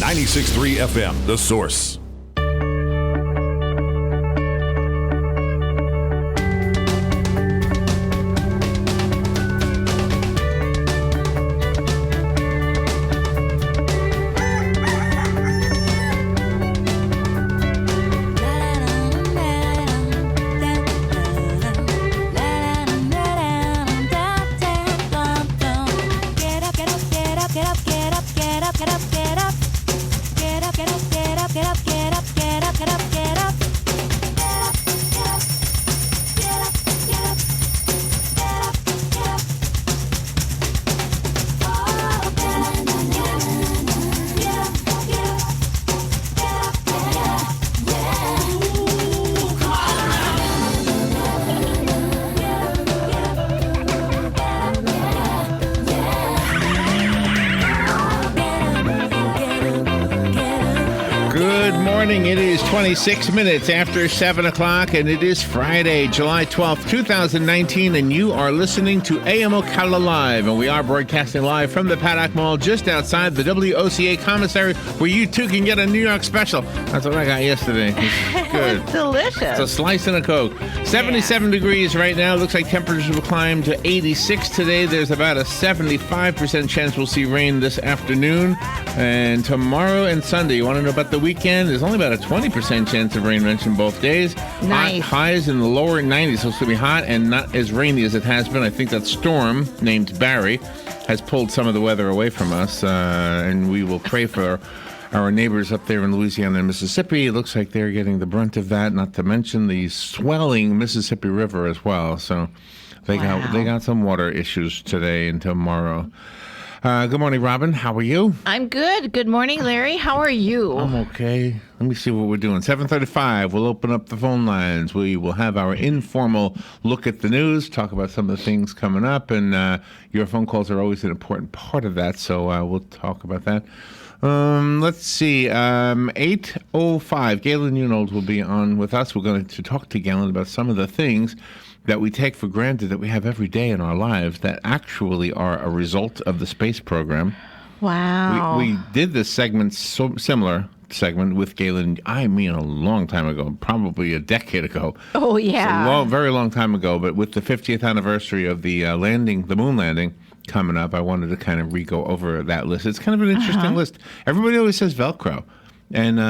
96.3 FM, The Source. It is 26 minutes after 7 o'clock, and it is Friday, July 12th, 2019, and you are listening to AM Ocala Live, and we are broadcasting live from the Paddock Mall just outside the WOCA commissary, where you too can get a New York special. That's what I got yesterday. It's good. It's delicious. It's a slice and a Coke. 77 degrees right now. Looks like temperatures will climb to 86 today. There's about a 75% chance we'll see rain this afternoon. And tomorrow and Sunday, you want to know about the weekend? There's only about a 20% chance of rain mentioned both days. Nice. Highs in the lower 90s, so it's going to be hot and not as rainy as it has been. I think that storm named Barry has pulled some of the weather away from us, and we will pray for our neighbors up there in Louisiana and Mississippi. It looks like they're getting the brunt of that, not to mention the swelling Mississippi River as well. So they got some water issues today and tomorrow. Good morning, Robin. How are you? I'm good. Good morning, Larry. How are you? I'm okay. Let me see what we're doing. 7:35, we'll open up the phone lines. We will have our informal look at the news, talk about some of the things coming up, and your phone calls are always an important part of that, so we'll talk about that. Let's see. 8:05, Galen Unold will be on with us. We're going to talk to Galen about some of the things that we take for granted that we have every day in our lives that actually are a result of the space program. Wow. We did this segment, similar segment with Galen, I mean a long time ago, probably a decade ago. Oh, yeah. Very long time ago, but with the 50th anniversary of the moon landing coming up, I wanted to kind of re-go over that list. It's kind of an interesting list. Everybody always says Velcro. And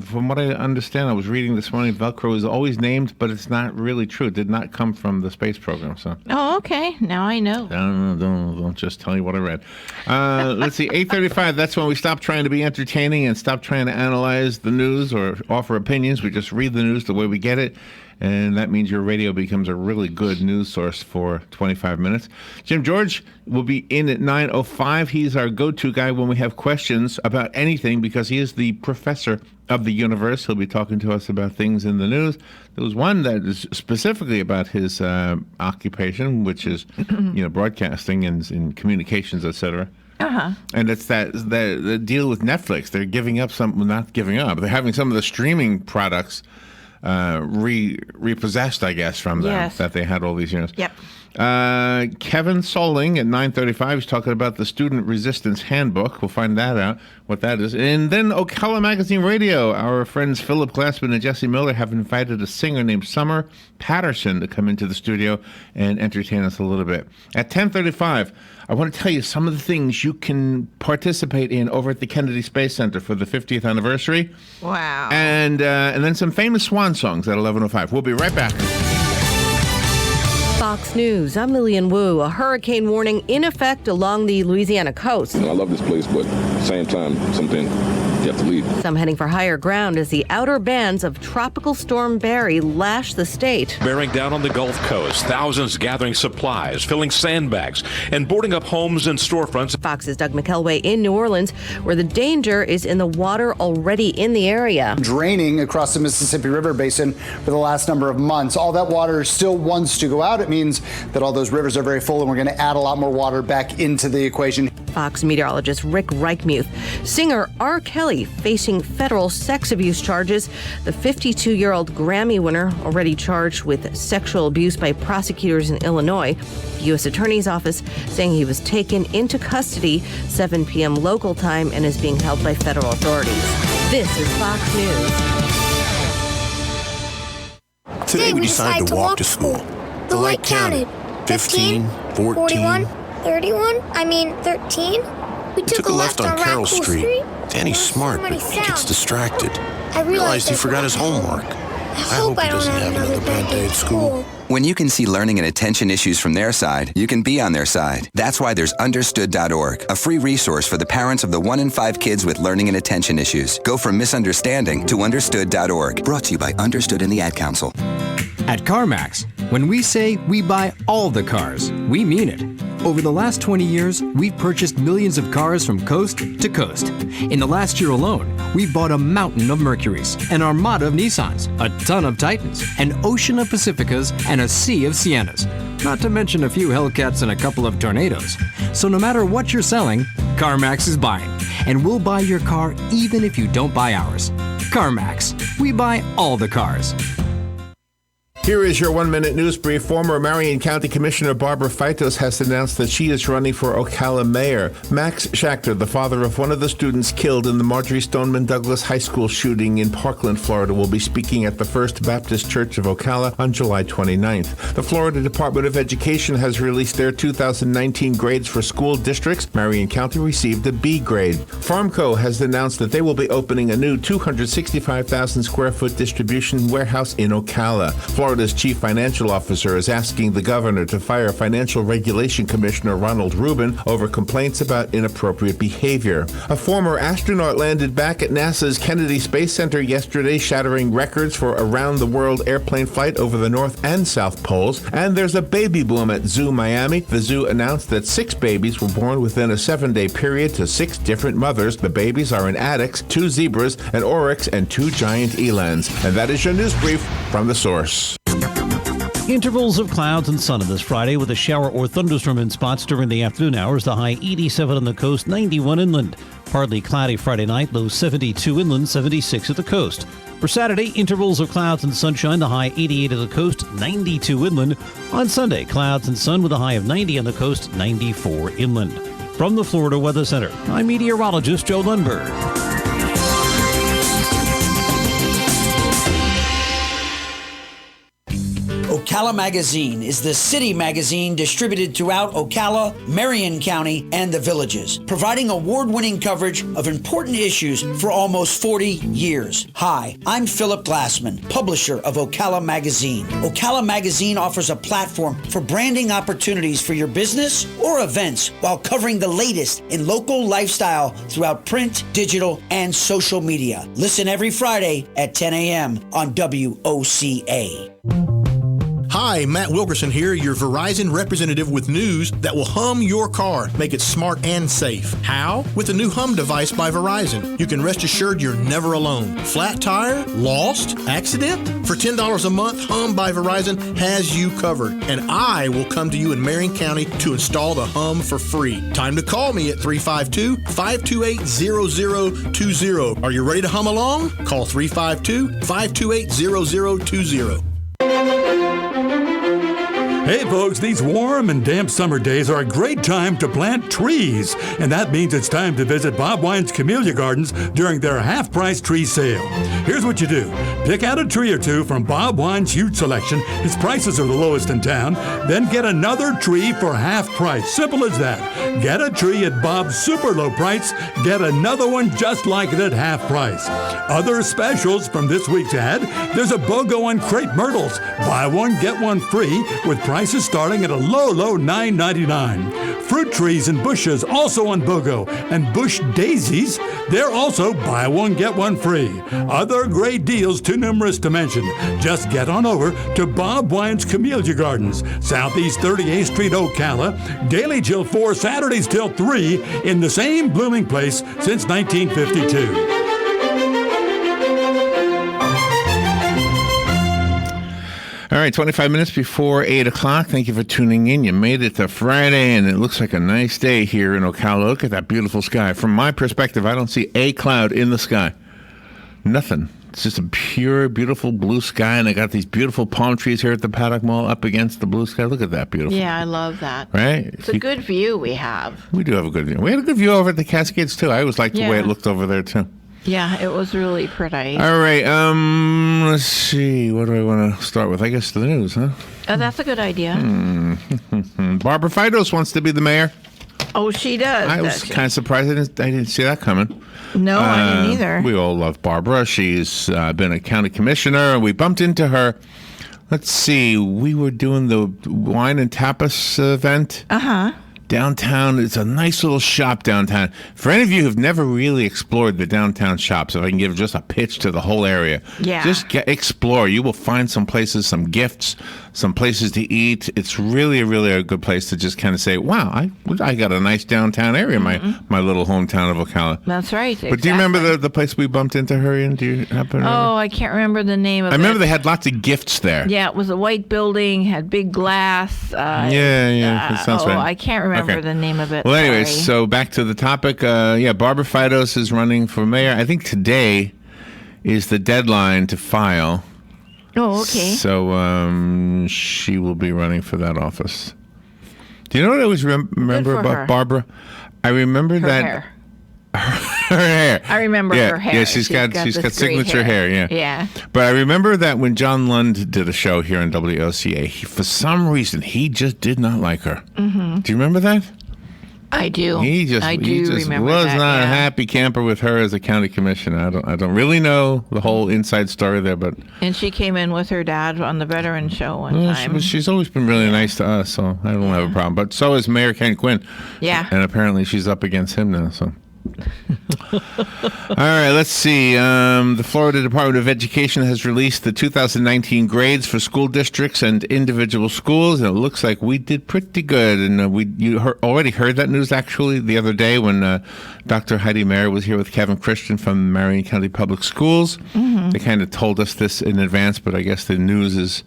from what I understand, I was reading this morning, Velcro is always named, but it's not really true. It did not come from the space program. So. Oh, okay. Now I know. Don't just tell you what I read. Let's see, 8:35, that's when we stop trying to be entertaining and stop trying to analyze the news or offer opinions. We just read the news the way we get it. And that means your radio becomes a really good news source for 25 minutes. Jim George will be in at 9:05. He's our go-to guy when we have questions about anything because he is the professor of the universe. He'll be talking to us about things in the news. There was one that is specifically about his occupation, which is broadcasting and in communications, etc. And it's the deal with Netflix. They're giving up not giving up. They're having some of the streaming products repossessed, I guess, from them that they had all these years. Yep. Kevin Soling at 9:35 is talking about the Student Resistance Handbook. We'll find that out, what that is. And then Ocala Magazine Radio. Our friends Philip Glassman and Jesse Miller have invited a singer named Summer Patterson to come into the studio and entertain us a little bit. At 10:35, I want to tell you some of the things you can participate in over at the Kennedy Space Center for the 50th anniversary. Wow. And then some famous swan songs at 11:05. We'll be right back. Fox News, I'm Lillian Wu. A hurricane warning in effect along the Louisiana coast. I love this place, but at the same time, something you have to leave. Some heading for higher ground as the outer bands of Tropical Storm Barry lash the state. Bearing down on the Gulf Coast, thousands gathering supplies, filling sandbags, and boarding up homes and storefronts. Fox's Doug McElway in New Orleans, where the danger is in the water already in the area. Draining across the Mississippi River Basin for the last number of months. All that water still wants to go out. It means that all those rivers are very full, and we're going to add a lot more water back into the equation. Fox meteorologist Rick Reichmuth. Singer R. Kelly facing federal sex abuse charges. The 52-year-old Grammy winner already charged with sexual abuse by prosecutors in Illinois. The U.S. Attorney's Office saying he was taken into custody 7 p.m. local time and is being held by federal authorities. This is Fox News. Today we decided to walk to school. The light counted. 15, 14, 41, 31, 13. We took a left on Carroll Street. Danny's smart, but he gets distracted. I realized he forgot his homework. I hope he doesn't have another bad day at school. When you can see learning and attention issues from their side, you can be on their side. That's why there's Understood.org, a free resource for the parents of the 1 in 5 kids with learning and attention issues. Go from misunderstanding to Understood.org. Brought to you by Understood and the Ad Council. At CarMax, when we say we buy all the cars, we mean it. Over the last 20 years, we've purchased millions of cars from coast to coast. In the last year alone, we've bought a mountain of Mercurys, an armada of Nissans, a ton of Titans, an ocean of Pacificas, and a sea of Siennas. Not to mention a few Hellcats and a couple of Tornadoes. So no matter what you're selling, CarMax is buying. And we'll buy your car even if you don't buy ours. CarMax. We buy all the cars. Here is your 1-minute news brief. Former Marion County Commissioner Barbara Feitos has announced that she is running for Ocala mayor. Max Schachter, the father of one of the students killed in the Marjorie Stoneman Douglas High School shooting in Parkland, Florida, will be speaking at the First Baptist Church of Ocala on July 29th. The Florida Department of Education has released their 2019 grades for school districts. Marion County received a B grade. Farmco has announced that they will be opening a new 265,000 square foot distribution warehouse in Ocala. Florida's chief financial officer is asking the governor to fire Financial Regulation Commissioner Ronald Rubin over complaints about inappropriate behavior. A former astronaut landed back at NASA's Kennedy Space Center yesterday, shattering records for around-the-world airplane flight over the North and South Poles. And there's a baby boom at Zoo Miami. The zoo announced that 6 babies were born within a 7-day period to 6 different mothers. The babies are an addax, 2 zebras, an oryx, and 2 giant elands. And that is your news brief from The Source. Intervals of clouds and sun on this Friday with a shower or thunderstorm in spots during the afternoon hours. The high 87 on the coast, 91 inland. Partly cloudy Friday night, low 72 inland, 76 at the coast. For Saturday, intervals of clouds and sunshine, the high 88 at the coast, 92 inland. On Sunday, clouds and sun with a high of 90 on the coast, 94 inland. From the Florida Weather Center, I'm meteorologist Joe Lundberg. Ocala Magazine is the city magazine distributed throughout Ocala, Marion County, and the villages, providing award-winning coverage of important issues for almost 40 years. Hi, I'm Philip Glassman, publisher of Ocala Magazine. Ocala Magazine offers a platform for branding opportunities for your business or events while covering the latest in local lifestyle throughout print, digital, and social media. Listen every Friday at 10 a.m. on WOCA. Hi, Matt Wilkerson here, your Verizon representative with news that will hum your car, make it smart and safe. How? With the new Hum device by Verizon. You can rest assured you're never alone. Flat tire? Lost? Accident? For $10 a month, Hum by Verizon has you covered. And I will come to you in Marion County to install the Hum for free. Time to call me at 352-528-0020. Are you ready to hum along? Call 352-528-0020. Hey folks, these warm and damp summer days are a great time to plant trees, and that means it's time to visit Bob Wine's Camellia Gardens during their half-price tree sale. Here's what you do. Pick out a tree or two from Bob Wine's huge selection. His prices are the lowest in town. Then get another tree for half price. Simple as that. Get a tree at Bob's super low price. Get another one just like it at half price. Other specials from this week's ad. There's a BOGO on crepe myrtles. Buy one, get one free with prices starting at a low $9.99. Fruit trees and bushes also on BOGO, and bush daisies, they're also buy one, get one free. Other great deals too numerous to mention. Just get on over to Bob Wine's Camellia Gardens, Southeast 38th Street, Ocala, daily till 4, Saturdays till 3, in the same blooming place since 1952. All right, 25 minutes before 8 o'clock. Thank you for tuning in. You made it to Friday, and it looks like a nice day here in Ocala. Look at that beautiful sky. From my perspective, I don't see a cloud in the sky. Nothing. It's just a pure, beautiful blue sky, and I got these beautiful palm trees here at the Paddock Mall up against the blue sky. Look at that beautiful. Yeah, I love that. Right? It's a good view we have. We do have a good view. We had a good view over at the Cascades, too. I always liked the way it looked over there, too. Yeah, it was really pretty. All right, let's see. What do I want to start with? I guess the news, huh? That's a good idea. Barbara Fidos wants to be the mayor. Oh, she does. I was kind of surprised. I didn't see that coming. No, I didn't either. We all love Barbara. She's been a county commissioner, and we bumped into her. Let's see. We were doing the wine and tapas event. Downtown. It's a nice little shop downtown. For any of you who've never really explored the downtown shops, if I can give just a pitch to the whole area, just explore. You will find some places, some gifts, some places to eat. It's really a good place to just kind of say, wow, I got a nice downtown area, my little hometown of Ocala. That's right. Exactly. But do you remember the place we bumped into her in? Do you happen to remember? Oh, I can't remember the name of it. I remember they had lots of gifts there. Yeah, it was a white building, had big glass. That sounds right. I can't remember the name of it. Well, anyways, so back to the topic. Barbara Fidos is running for mayor. I think today is the deadline to file. Oh, okay. So she will be running for that office. Do you know what I always remember about her. Barbara? I remember her that hair. her hair. I remember her hair. Yeah, she's got signature hair. Yeah. But I remember that when John Lund did a show here on WOCA, for some reason he just did not like her. Mm-hmm. Do you remember that? I do. He just remember was that, not a happy camper with her as a county commissioner. I don't really know the whole inside story there, but and she came in with her dad on the Veteran Show one time. She's always been really nice to us, so I don't have a problem. But so is Mayor Ken Quinn. Yeah. And apparently she's up against him now, so. All right, let's see. The Florida Department of Education has released the 2019 grades for school districts and individual schools, and it looks like we did pretty good. And already heard that news actually the other day when Dr. Heidi Mayer was here with Kevin Christian from Marion County Public Schools. Mm-hmm. They kind of told us this in advance, but I guess the news is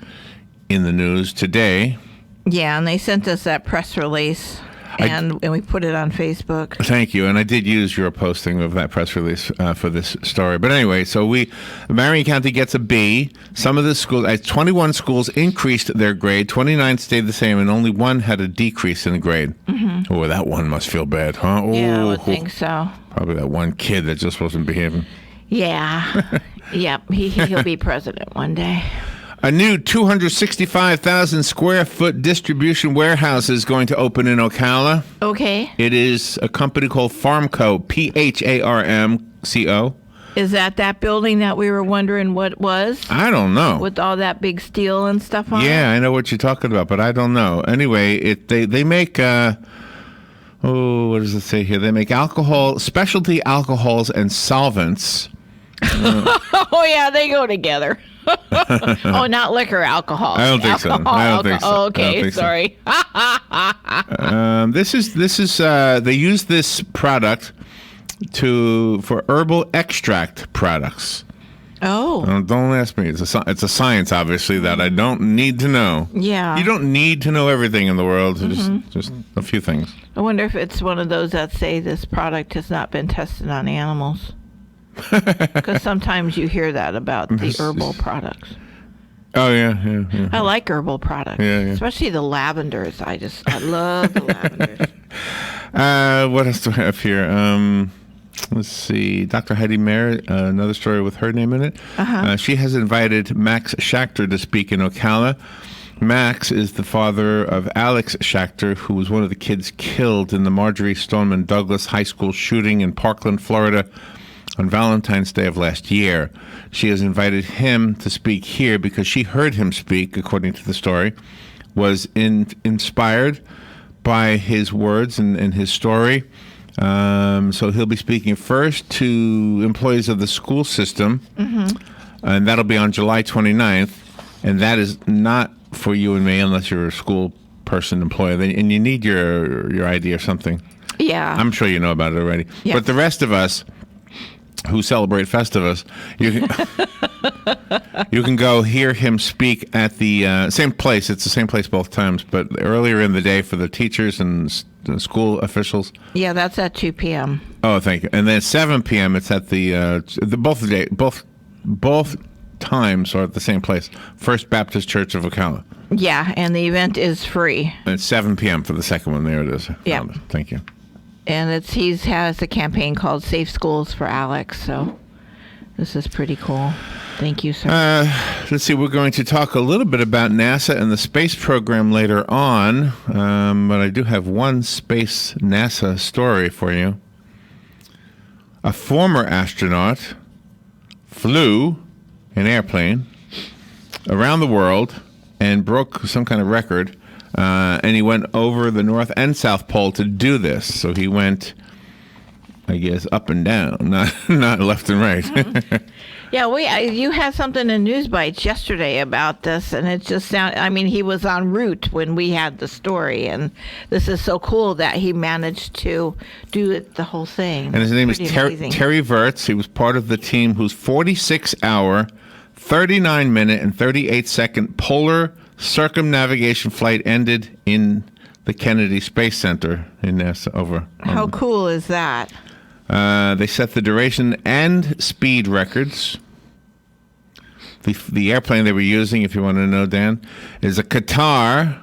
in the news today. Yeah, and they sent us that press release. And we put it on Facebook. Thank you. And I did use your posting of that press release for this story. But anyway, so Marion County gets a B. Some of the schools, 21 schools increased their grade, 29 stayed the same, and only one had a decrease in the grade. Mm-hmm. Oh, that one must feel bad, huh? Yeah, I would think so. Probably that one kid that just wasn't behaving. Yeah. Yep. He'll be president one day. A new 265,000 square foot distribution warehouse is going to open in Ocala. Okay. It is a company called Pharmco, PHARMCO. Is that building that we were wondering what was? I don't know. With all that big steel and stuff on it? Yeah, I know what you're talking about, but I don't know. Anyway, they make, what does it say here? They make specialty alcohols and solvents. Oh, yeah, they go together. Oh, not liquor, alcohol. I don't think so. I don't think so. Oh, okay, sorry. This is they use this product for herbal extract products. Oh. Don't ask me. It's a science, obviously, that I don't need to know. Yeah. You don't need to know everything in the world. Just a few things. I wonder if it's one of those that say this product has not been tested on animals. Because sometimes you hear that about the herbal products. Oh, yeah. I like herbal products. Yeah. Especially the lavenders. I love the lavenders. What else do I have here? Let's see. Dr. Heidi Mayer, another story with her name in it. She has invited Max Schachter to speak in Ocala. Max is the father of Alex Schachter, who was one of the kids killed in the Marjorie Stoneman Douglas High School shooting in Parkland, Florida, on Valentine's Day of last year. She has invited him to speak here because she heard him speak, according to the story, was inspired by his words and his story. So he'll be speaking first to employees of the school system, and that'll be on July 29th. And that is not for you and me unless you're a school person, employee, and you need your ID or something. Yeah. I'm sure you know about it already. Yeah. But the rest of us, who celebrate Festivus, you can go hear him speak at the same place. It's the same place both times, but earlier in the day for the teachers and the school officials. Yeah, that's at 2 p.m. Oh, thank you. And then 7 p.m. it's at the both times are at the same place, First Baptist Church of Ocala. Yeah, and the event is free. And it's 7 p.m. for the second one. There it is. Yeah. Thank you. And he has a campaign called Safe Schools for Alex, so this is pretty cool. Thank you, sir. Let's see, we're going to talk a little bit about NASA and the space program later on, but I do have one space NASA story for you. A former astronaut flew an airplane around the world and broke some kind of record. And he went over the North and South Pole to do this. So he went, I guess, up and down, not left and right. Mm-hmm. Yeah, you had something in News Bites yesterday about this, and it just sounded, I mean, he was en route when we had the story, and this is so cool that he managed to do it, the whole thing. And his name is Terry Virts. He was part of the team whose 46-hour, 39-minute, and 38-second polar circumnavigation flight ended in the Kennedy Space Center in NASA. How cool is that? They set the duration and speed records. The airplane they were using, if you want to know, Dan, is a Qatar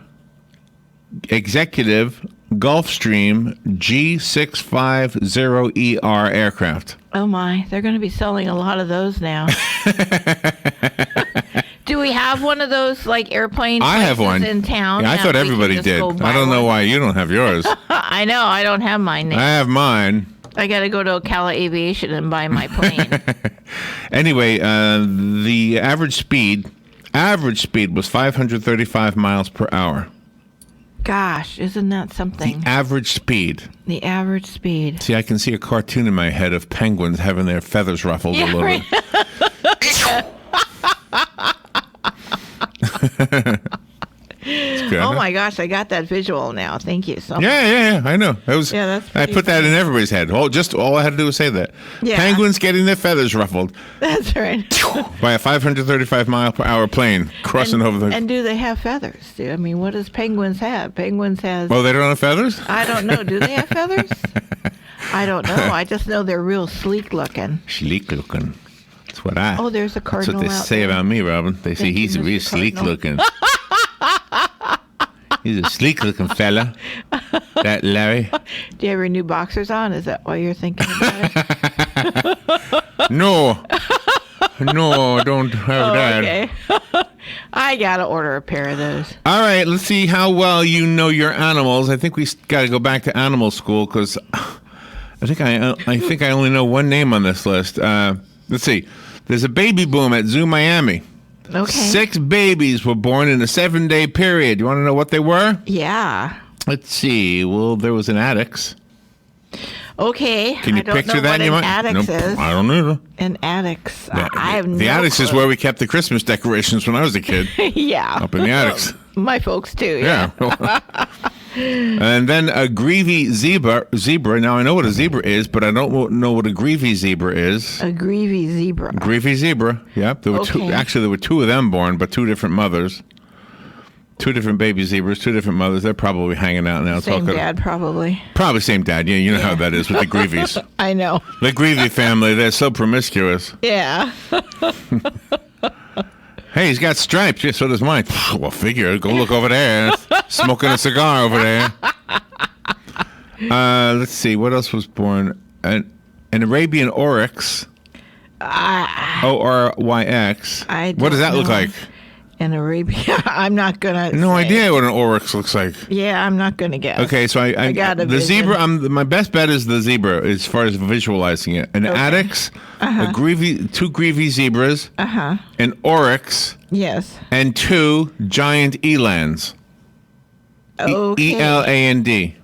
Executive Gulfstream G650ER aircraft. Oh my, they're going to be selling a lot of those now. Do we have one of those like airplane I have one in town? Yeah, I thought everybody did. I don't know why you don't have yours. I know, I don't have mine now. I have mine. I got to go to Ocala Aviation and buy my plane. Anyway, the average speed was 535 miles per hour. Gosh, isn't that something? The average speed. The average speed. See, I can see a cartoon in my head of penguins having their feathers ruffled a little bit. Good, oh my gosh, I got that visual now. Thank you so much. Yeah, I know. I put that in everybody's head. All I had to do was say that. Yeah. Penguins getting their feathers ruffled. That's right. By a 535 mile per hour plane crossing over the. And do they have feathers? I mean, what does penguins have? Penguins has. Oh, they don't have feathers? I don't know. Do they have feathers? I don't know. I just know they're real sleek looking. Sleek looking. That's what I. Oh, there's a cardinal. That's what they say about me, Robin. They say he's real sleek looking. He's a sleek-looking fella, that Larry. Do you have your new boxers on? Is that why you're thinking about it? No, I don't have that. Okay. I got to order a pair of those. All right, let's see how well you know your animals. I think we got to go back to animal school because I think I only know one name on this list. Let's see. There's a baby boom at Zoo Miami. Okay. 6 babies were born in a 7-day period. You want to know what they were? Yeah. Let's see. Well, there was an Addicts. Okay. Can you picture that? An Addicts is. I don't know. An Addicts. I have no The Addicts clue. is where we kept the Christmas decorations when I was a kid. Yeah. Up in the Addicts. My folks too. Yeah. And then a greavy zebra. Now, I know what a zebra is, but I don't know what a greavy zebra is. A greavy zebra. Greavy zebra. Yep. There were two. Actually, there were 2 of them born, but 2 different mothers. 2 different baby zebras, 2 different mothers. They're probably hanging out now. Same dad, probably. Probably same dad. Yeah, you know how that is with the Greavies. I know. The Greavy family, they're so promiscuous. Yeah. Hey, he's got stripes. Yeah, so does mine. Well, figure. Go look over there. Smoking a cigar over there. Let's see. What else was born? An Arabian oryx. Oryx. What does that look like? An Arabian. I'm not gonna. No idea what an oryx looks like. Yeah, I'm not gonna guess. Okay, so I got a the vision. zebra. My best bet is the zebra as far as visualizing it. An Addicts, a greavy, 2 greavy zebras, an oryx, yes, and 2 giant elands. Okay. ELAND.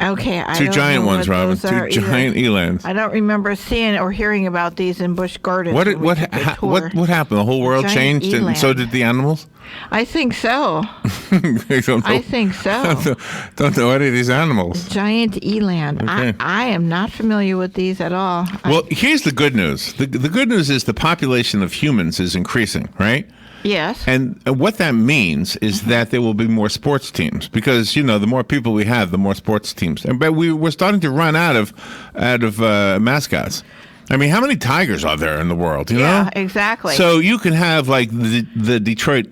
Okay, I Two don't giant know ones, what Robin. those are Two giant either. elands. I don't remember seeing or hearing about these in Busch Gardens. What when we took a tour. what happened? The whole world giant changed, and eland. so did the animals. I think so. I don't know. I think so. Don't know any of these animals. Giant eland. Okay. I am not familiar with these at all. Well, here's the good news. The good news is the population of humans is increasing, right? Yes. And what that means is that there will be more sports teams because, the more people we have, the more sports teams. But we're starting to run out of mascots. I mean, how many tigers are there in the world, you know? Yeah, exactly. So you can have, like, the Detroit...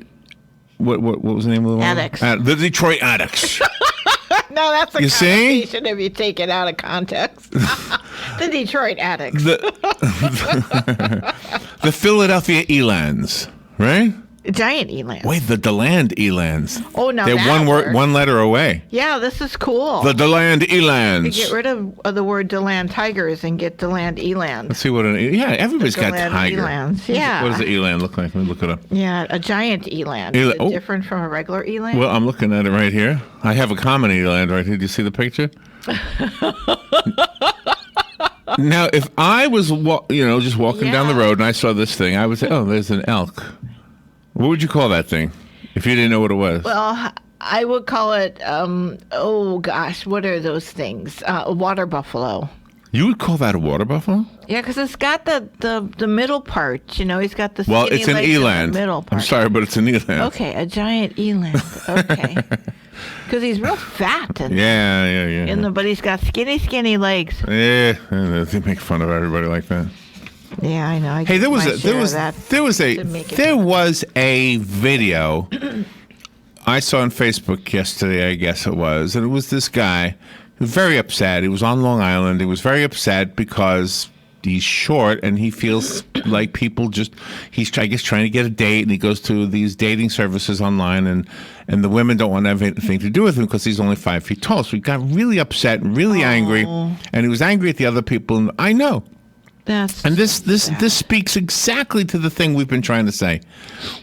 What was the name of the one? Addicts. The Detroit Addicts. No, that's a You see? connotation if you take it out of context. The Detroit Addicts. The Philadelphia Elands, right? Giant eland. Wait, the DeLand Elands. Oh, now they're that works. one letter away. Yeah, this is cool. The DeLand We Elands. get rid of the word DeLand tigers and get DeLand eland. Let's see what everybody's got DeLand tiger. elands. Yeah. What does the eland look like? Let me look it up. Yeah, a giant eland. Eland- Is it oh. different from a regular eland? Well, I'm looking at it right here. I have a common eland right here. Do you see the picture? Now, if I was, just walking down the road and I saw this thing, I would say, "Oh, there's an elk." What would you call that thing if you didn't know what it was? Well, I would call it, what are those things? A water buffalo. You would call that a water buffalo? Yeah, because it's got the middle part. He's got the Well, skinny it's an legs in eland. the middle part. I'm sorry, but it's an eland. Okay, a giant eland. Okay. Because he's real fat. Yeah. But he's got skinny legs. Yeah, they make fun of everybody like that. Yeah, I know. Hey, there was a video I saw on Facebook yesterday, I guess it was, and it was this guy who was very upset. He was on Long Island. He was very upset because he's short and he feels like people he's trying to get a date, and he goes to these dating services online, and the women don't want to have anything to do with him because he's only 5 feet tall. So he got really upset and really angry, and he was angry at the other people. And I know. This speaks exactly to the thing we've been trying to say.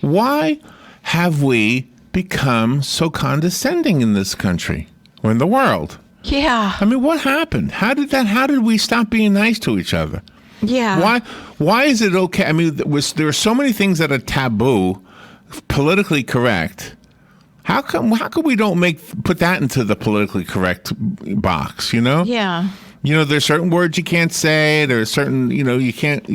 Why have we become so condescending in this country or in the world? Yeah. I mean, what happened? How did we stop being nice to each other? Yeah. Why is it okay? I mean, there are so many things that are taboo, politically correct. How come we don't put that into the politically correct box, Yeah. There's certain words you can't say. There's certain, you can't,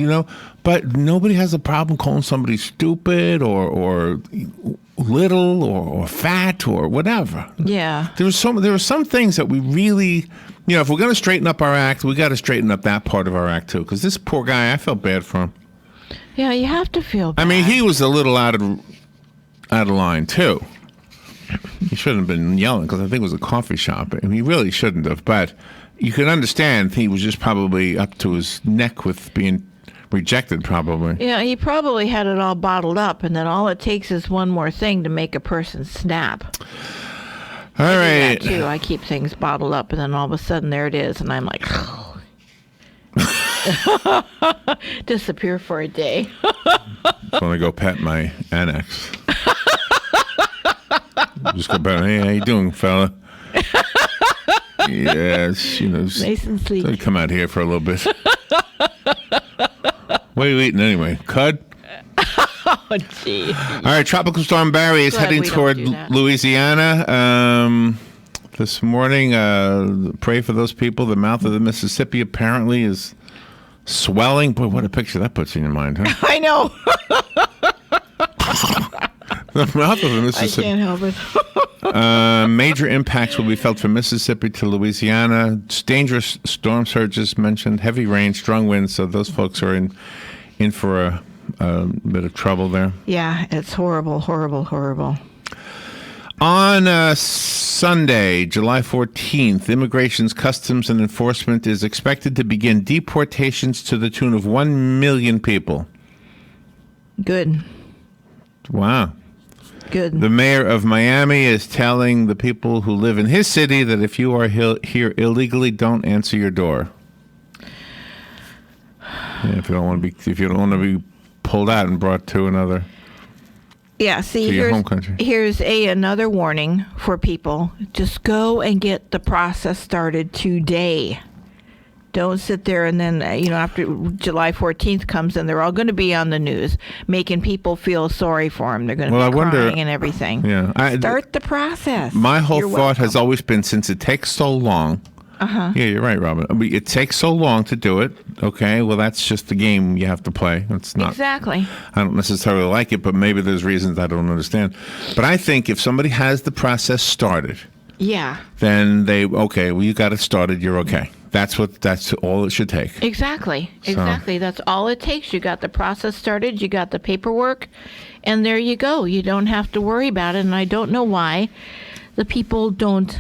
but nobody has a problem calling somebody stupid or little or fat or whatever. Yeah. There are some things that we really, if we're going to straighten up our act, we got to straighten up that part of our act too. Because this poor guy, I felt bad for him. Yeah, you have to feel bad. I mean, he was a little out of line too. He shouldn't have been yelling because I think it was a coffee shop. I mean, he really shouldn't have, but you can understand he was just probably up to his neck with being rejected, probably. Yeah, he probably had it all bottled up, and then all it takes is one more thing to make a person snap. All right. I do that too. I keep things bottled up, and then all of a sudden there it is, and I'm like, disappear for a day. I want to go pet my annex. Just go pet. Hey, how you doing, fella? Yes, nice and sleek. So come out here for a little bit. What are you eating anyway? Cud? Oh, gee. All right, Tropical Storm Barry is heading toward Louisiana. This morning, pray for those people. The mouth of the Mississippi apparently is swelling. Boy, what a picture that puts in your mind, huh? I know. The mouth of the Mississippi. I can't help it. Major impacts will be felt from Mississippi to Louisiana. Dangerous storm surges mentioned, heavy rain, strong winds. So those folks are in for a bit of trouble there. Yeah, it's horrible. On Sunday, July 14th, Immigration's Customs and Enforcement is expected to begin deportations to the tune of 1 million people. Good. Wow. Good. The mayor of Miami is telling the people who live in his city that if you are here illegally, don't answer your door. Yeah, if you don't want to be pulled out and brought to another Yeah, see, to your home country. Here's another warning for people. Just go and get the process started today. Don't sit there and then, after July 14th comes and they're all going to be on the news, making people feel sorry for them. They're going to be crying and everything. Yeah, Start the process. My whole thought has always been, since it takes so long. Uh-huh. Yeah, you're right, Robin. I mean, it takes so long to do it. Okay, well, that's just the game you have to play. It's not exactly. I don't necessarily like it, but maybe there's reasons I don't understand. But I think if somebody has the process started, then you got it started. You're okay. That's all it should take. Exactly. That's all it takes. You got the process started. You got the paperwork, and there you go. You don't have to worry about it. And I don't know why the people don't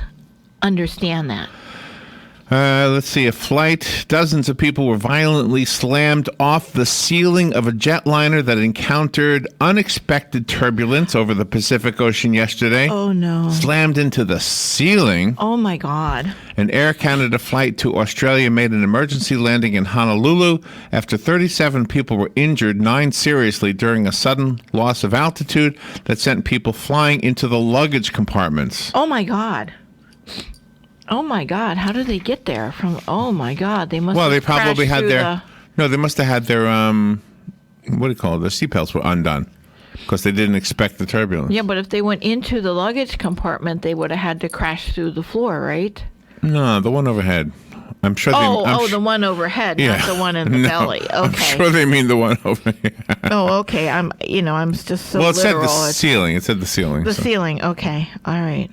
understand that. Let's see. Dozens of people were violently slammed off the ceiling of a jetliner that encountered unexpected turbulence over the Pacific Ocean yesterday. Oh, no. Slammed into the ceiling. Oh, my God. An Air Canada flight to Australia made an emergency landing in Honolulu after 37 people were injured, 9 seriously, during a sudden loss of altitude that sent people flying into the luggage compartments. Oh, my God. Oh my God! How did they get there? Oh my God! They must. Well, they probably had they must have had their what do you call it? Their seatbelts were undone because they didn't expect the turbulence. Yeah, but if they went into the luggage compartment, they would have had to crash through the floor, right? No, the one overhead. I'm sure. The one overhead, not the one in the belly. Okay. I'm sure they mean the one over here. Oh, okay. I'm just so. Well, it literal. said the ceiling. It said the ceiling. The ceiling. Okay. All right.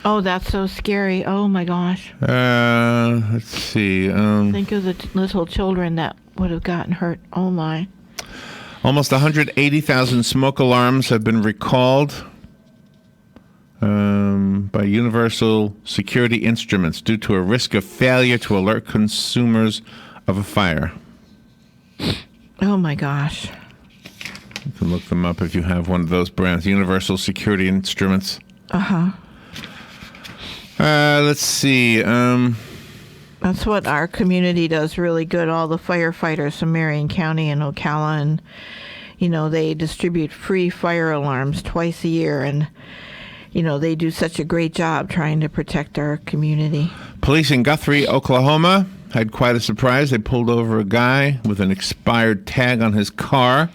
Oh, that's so scary. Oh, my gosh. Let's see. Think of the little children that would have gotten hurt. Oh, my. Almost 180,000 smoke alarms have been recalled by Universal Security Instruments due to a risk of failure to alert consumers of a fire. Oh, my gosh. You can look them up if you have one of those brands. Universal Security Instruments. Uh-huh. Let's see. That's what our community does really good. All the firefighters from Marion County and Ocala, and they distribute free fire alarms twice a year, and they do such a great job trying to protect our community. Police in Guthrie, Oklahoma, had quite a surprise. They pulled over a guy with an expired tag on his car.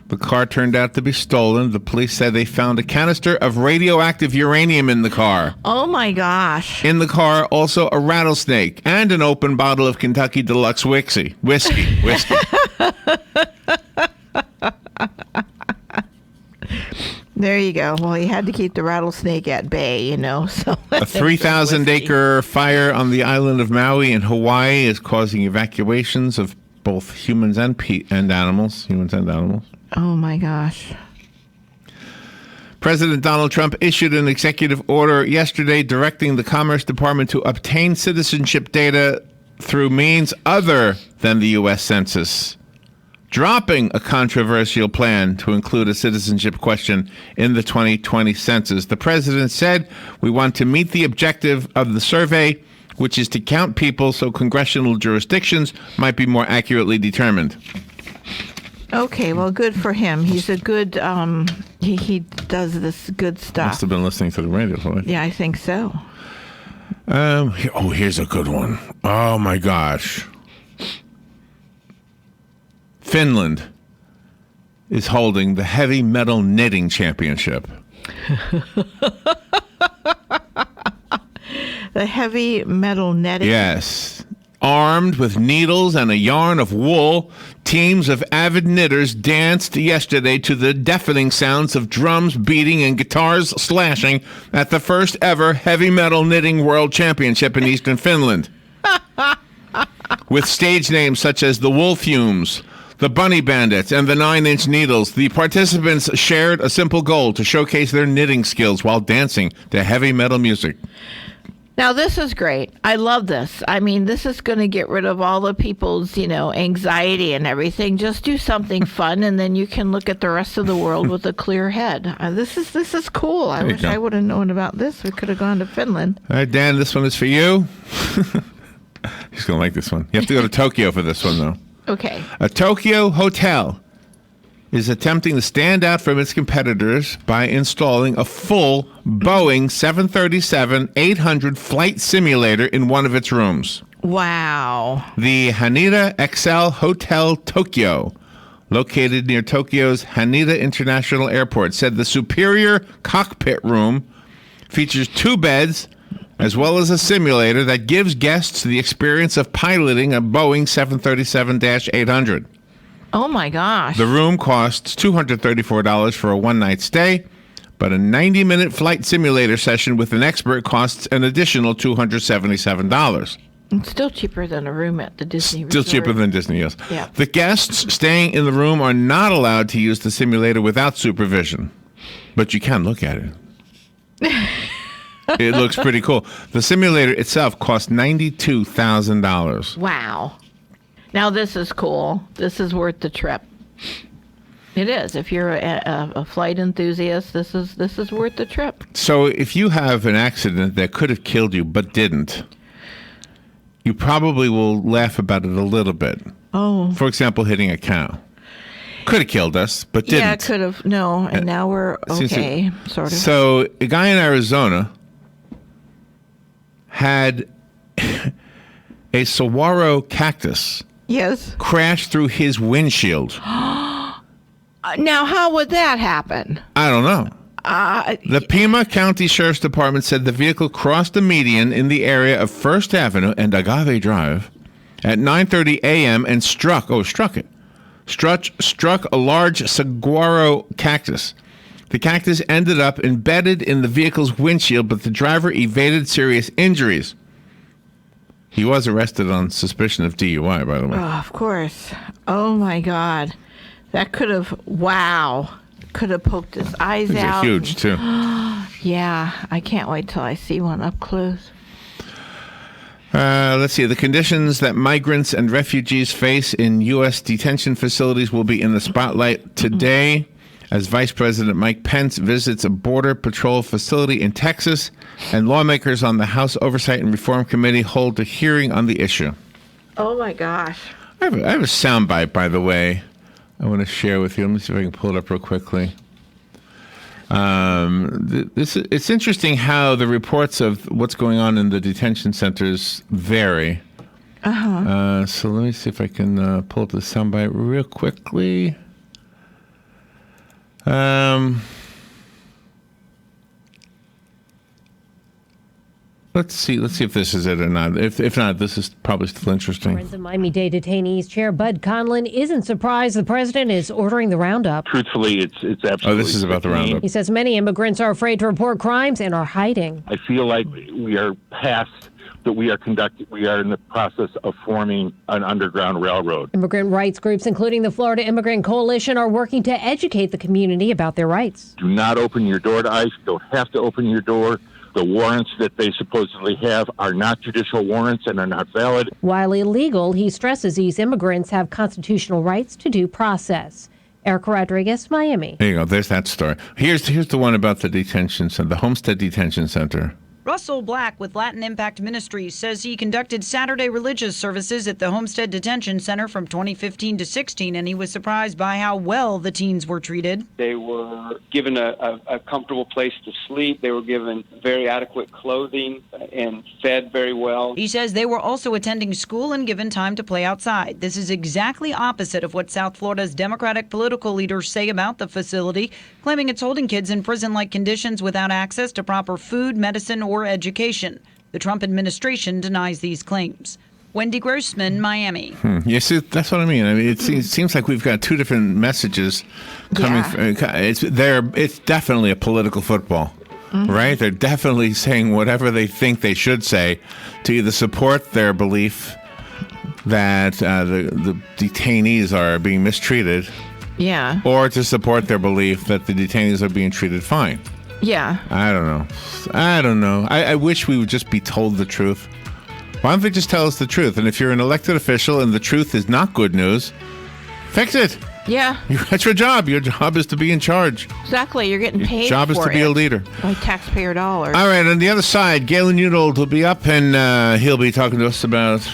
The car turned out to be stolen. The police said they found a canister of radioactive uranium in the car. Oh, my gosh. In the car, also a rattlesnake and an open bottle of Kentucky Deluxe whiskey. There you go. Well, he had to keep the rattlesnake at bay, So a 3,000-acre fire on the island of Maui in Hawaii is causing evacuations of both humans and animals. Oh, my gosh. President Donald Trump issued an executive order yesterday directing the Commerce Department to obtain citizenship data through means other than the U.S. Census, dropping a controversial plan to include a citizenship question in the 2020 census. The president said, "We want to meet the objective of the survey, which is to count people so congressional jurisdictions might be more accurately determined." Okay, well, good for him. He's a good, he does this good stuff. Must have been listening to the radio, right? Yeah, I think so. Here's a good one. Oh, my gosh. Finland is holding the heavy metal knitting championship. The heavy metal netting? Yes. Armed with needles and a yarn of wool, teams of avid knitters danced yesterday to the deafening sounds of drums beating and guitars slashing at the first ever heavy metal knitting world championship in eastern Finland. With stage names such as the Wool Fumes, the Bunny Bandits, and the 9-Inch Needles, the participants shared a simple goal to showcase their knitting skills while dancing to heavy metal music. Now, this is great. I love this. I mean, this is going to get rid of all the people's, anxiety and everything. Just do something fun, and then you can look at the rest of the world with a clear head. This is cool. I wish I would have known about this. We could have gone to Finland. All right, Dan, this one is for you. He's going to like this one. You have to go to Tokyo for this one, though. Okay. A Tokyo hotel is attempting to stand out from its competitors by installing a full Boeing 737-800 flight simulator in one of its rooms. Wow. The Haneda XL Hotel Tokyo, located near Tokyo's Haneda International Airport, said the superior cockpit room features 2 beds as well as a simulator that gives guests the experience of piloting a Boeing 737-800. Oh, my gosh. The room costs $234 for a one-night stay, but a 90-minute flight simulator session with an expert costs an additional $277. It's still cheaper than a room at the Disney Still Resort. cheaper than Disney, yes. Yeah. The guests staying in the room are not allowed to use the simulator without supervision, but you can look at it. It looks pretty cool. The simulator itself costs $92,000. Wow. Now, this is cool. This is worth the trip. It is. If you're a flight enthusiast, this is worth the trip. So if you have an accident that could have killed you but didn't, you probably will laugh about it a little bit. Oh. For example, hitting a cow. Could have killed us, but didn't. Yeah, could have. No, and now we're okay, sort of. So a guy in Arizona had a saguaro cactus crash through his windshield. Now, how would that happen? I don't know. The Pima County Sheriff's Department said the vehicle crossed the median in the area of First Avenue and Agave Drive at 9:30 a.m. and struck a large saguaro cactus. The cactus ended up embedded in the vehicle's windshield, but the driver evaded serious injuries. He was arrested on suspicion of DUI, by the way. Oh, of course. Oh, my God. That could have, could have poked his eyes These out. are huge, too. Yeah, I can't wait till I see one up close. Let's see. The conditions that migrants and refugees face in U.S. detention facilities will be in the spotlight today as Vice President Mike Pence visits a Border Patrol facility in Texas, and lawmakers on the House Oversight and Reform Committee hold a hearing on the issue. Oh, my gosh. I have a soundbite, by the way, I want to share with you. Let me see if I can pull it up real quickly. It's interesting how the reports of what's going on in the detention centers vary. So let me see if I can pull up the soundbite real quickly. Let's see if this is it or not. If not, this is probably still interesting. Friends of Miami-Dade detainees Chair Bud Conlon isn't surprised the president is ordering the roundup. Truthfully, it's absolutely. Oh, this is about the roundup. He says many immigrants are afraid to report crimes and are hiding. I feel like we are past that. We are in the process of forming an underground railroad. Immigrant rights groups, including the Florida Immigrant Coalition, are working to educate the community about their rights. Do not open your door to ICE. You don't have to open your door. The warrants that they supposedly have are not judicial warrants and are not valid. While illegal, he stresses these immigrants have constitutional rights to due process. Erica Rodriguez, Miami. There you go. There's that story. Here's the one about the detention center, the Homestead Detention Center. Russell Black with Latin Impact Ministries says he conducted Saturday religious services at the Homestead Detention Center from 2015 to 16, and he was surprised by how well the teens were treated. They were given a comfortable place to sleep. They were given very adequate clothing and fed very well. He says they were also attending school and given time to play outside. This is exactly opposite of what South Florida's Democratic political leaders say about the facility, claiming it's holding kids in prison-like conditions without access to proper food, medicine, or education. The Trump administration denies these claims. Wendy Grossman, Miami. You see, that's what I mean. It seems like we've got two different messages coming. It's definitely a political football, right? They're definitely saying whatever they think they should say to either support their belief that the detainees are being mistreated, or to support their belief that the detainees are being treated fine. Yeah. I don't know. I wish we would just be told the truth. Why don't they just tell us the truth? And if you're an elected official and the truth is not good news, fix it. Yeah. That's your job. Your job is to be in charge. Exactly. You're getting paid. Your job is to be a leader. By taxpayer dollars. All right. On the other side, Galen Unold will be up, and he'll be talking to us about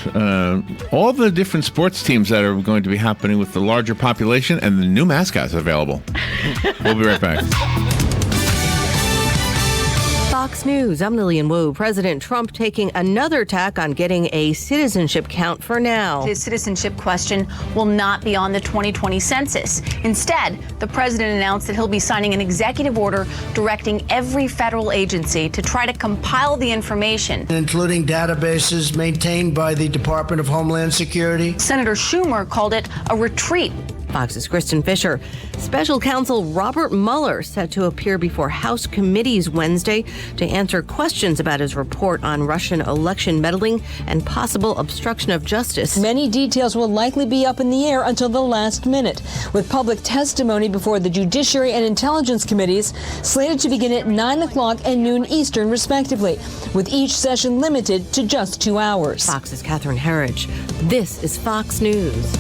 all the different sports teams that are going to be happening with the larger population and the new mascots available. We'll be right back. Fox News, I'm Lillian Wu. President Trump taking another tack on getting a citizenship count for now. His citizenship question will not be on the 2020 census. Instead, the president announced that he'll be signing an executive order directing every federal agency to try to compile the information, including databases maintained by the Department of Homeland Security. Senator Schumer called it a retreat. Fox's Kristen Fisher. Special counsel Robert Mueller set to appear before House committees Wednesday to answer questions about his report on Russian election meddling and possible obstruction of justice. Many details will likely be up in the air until the last minute, with public testimony before the Judiciary and Intelligence Committees slated to begin at 9 o'clock and noon Eastern, respectively, with each session limited to just 2 hours. Fox's Catherine Herridge. This is Fox News.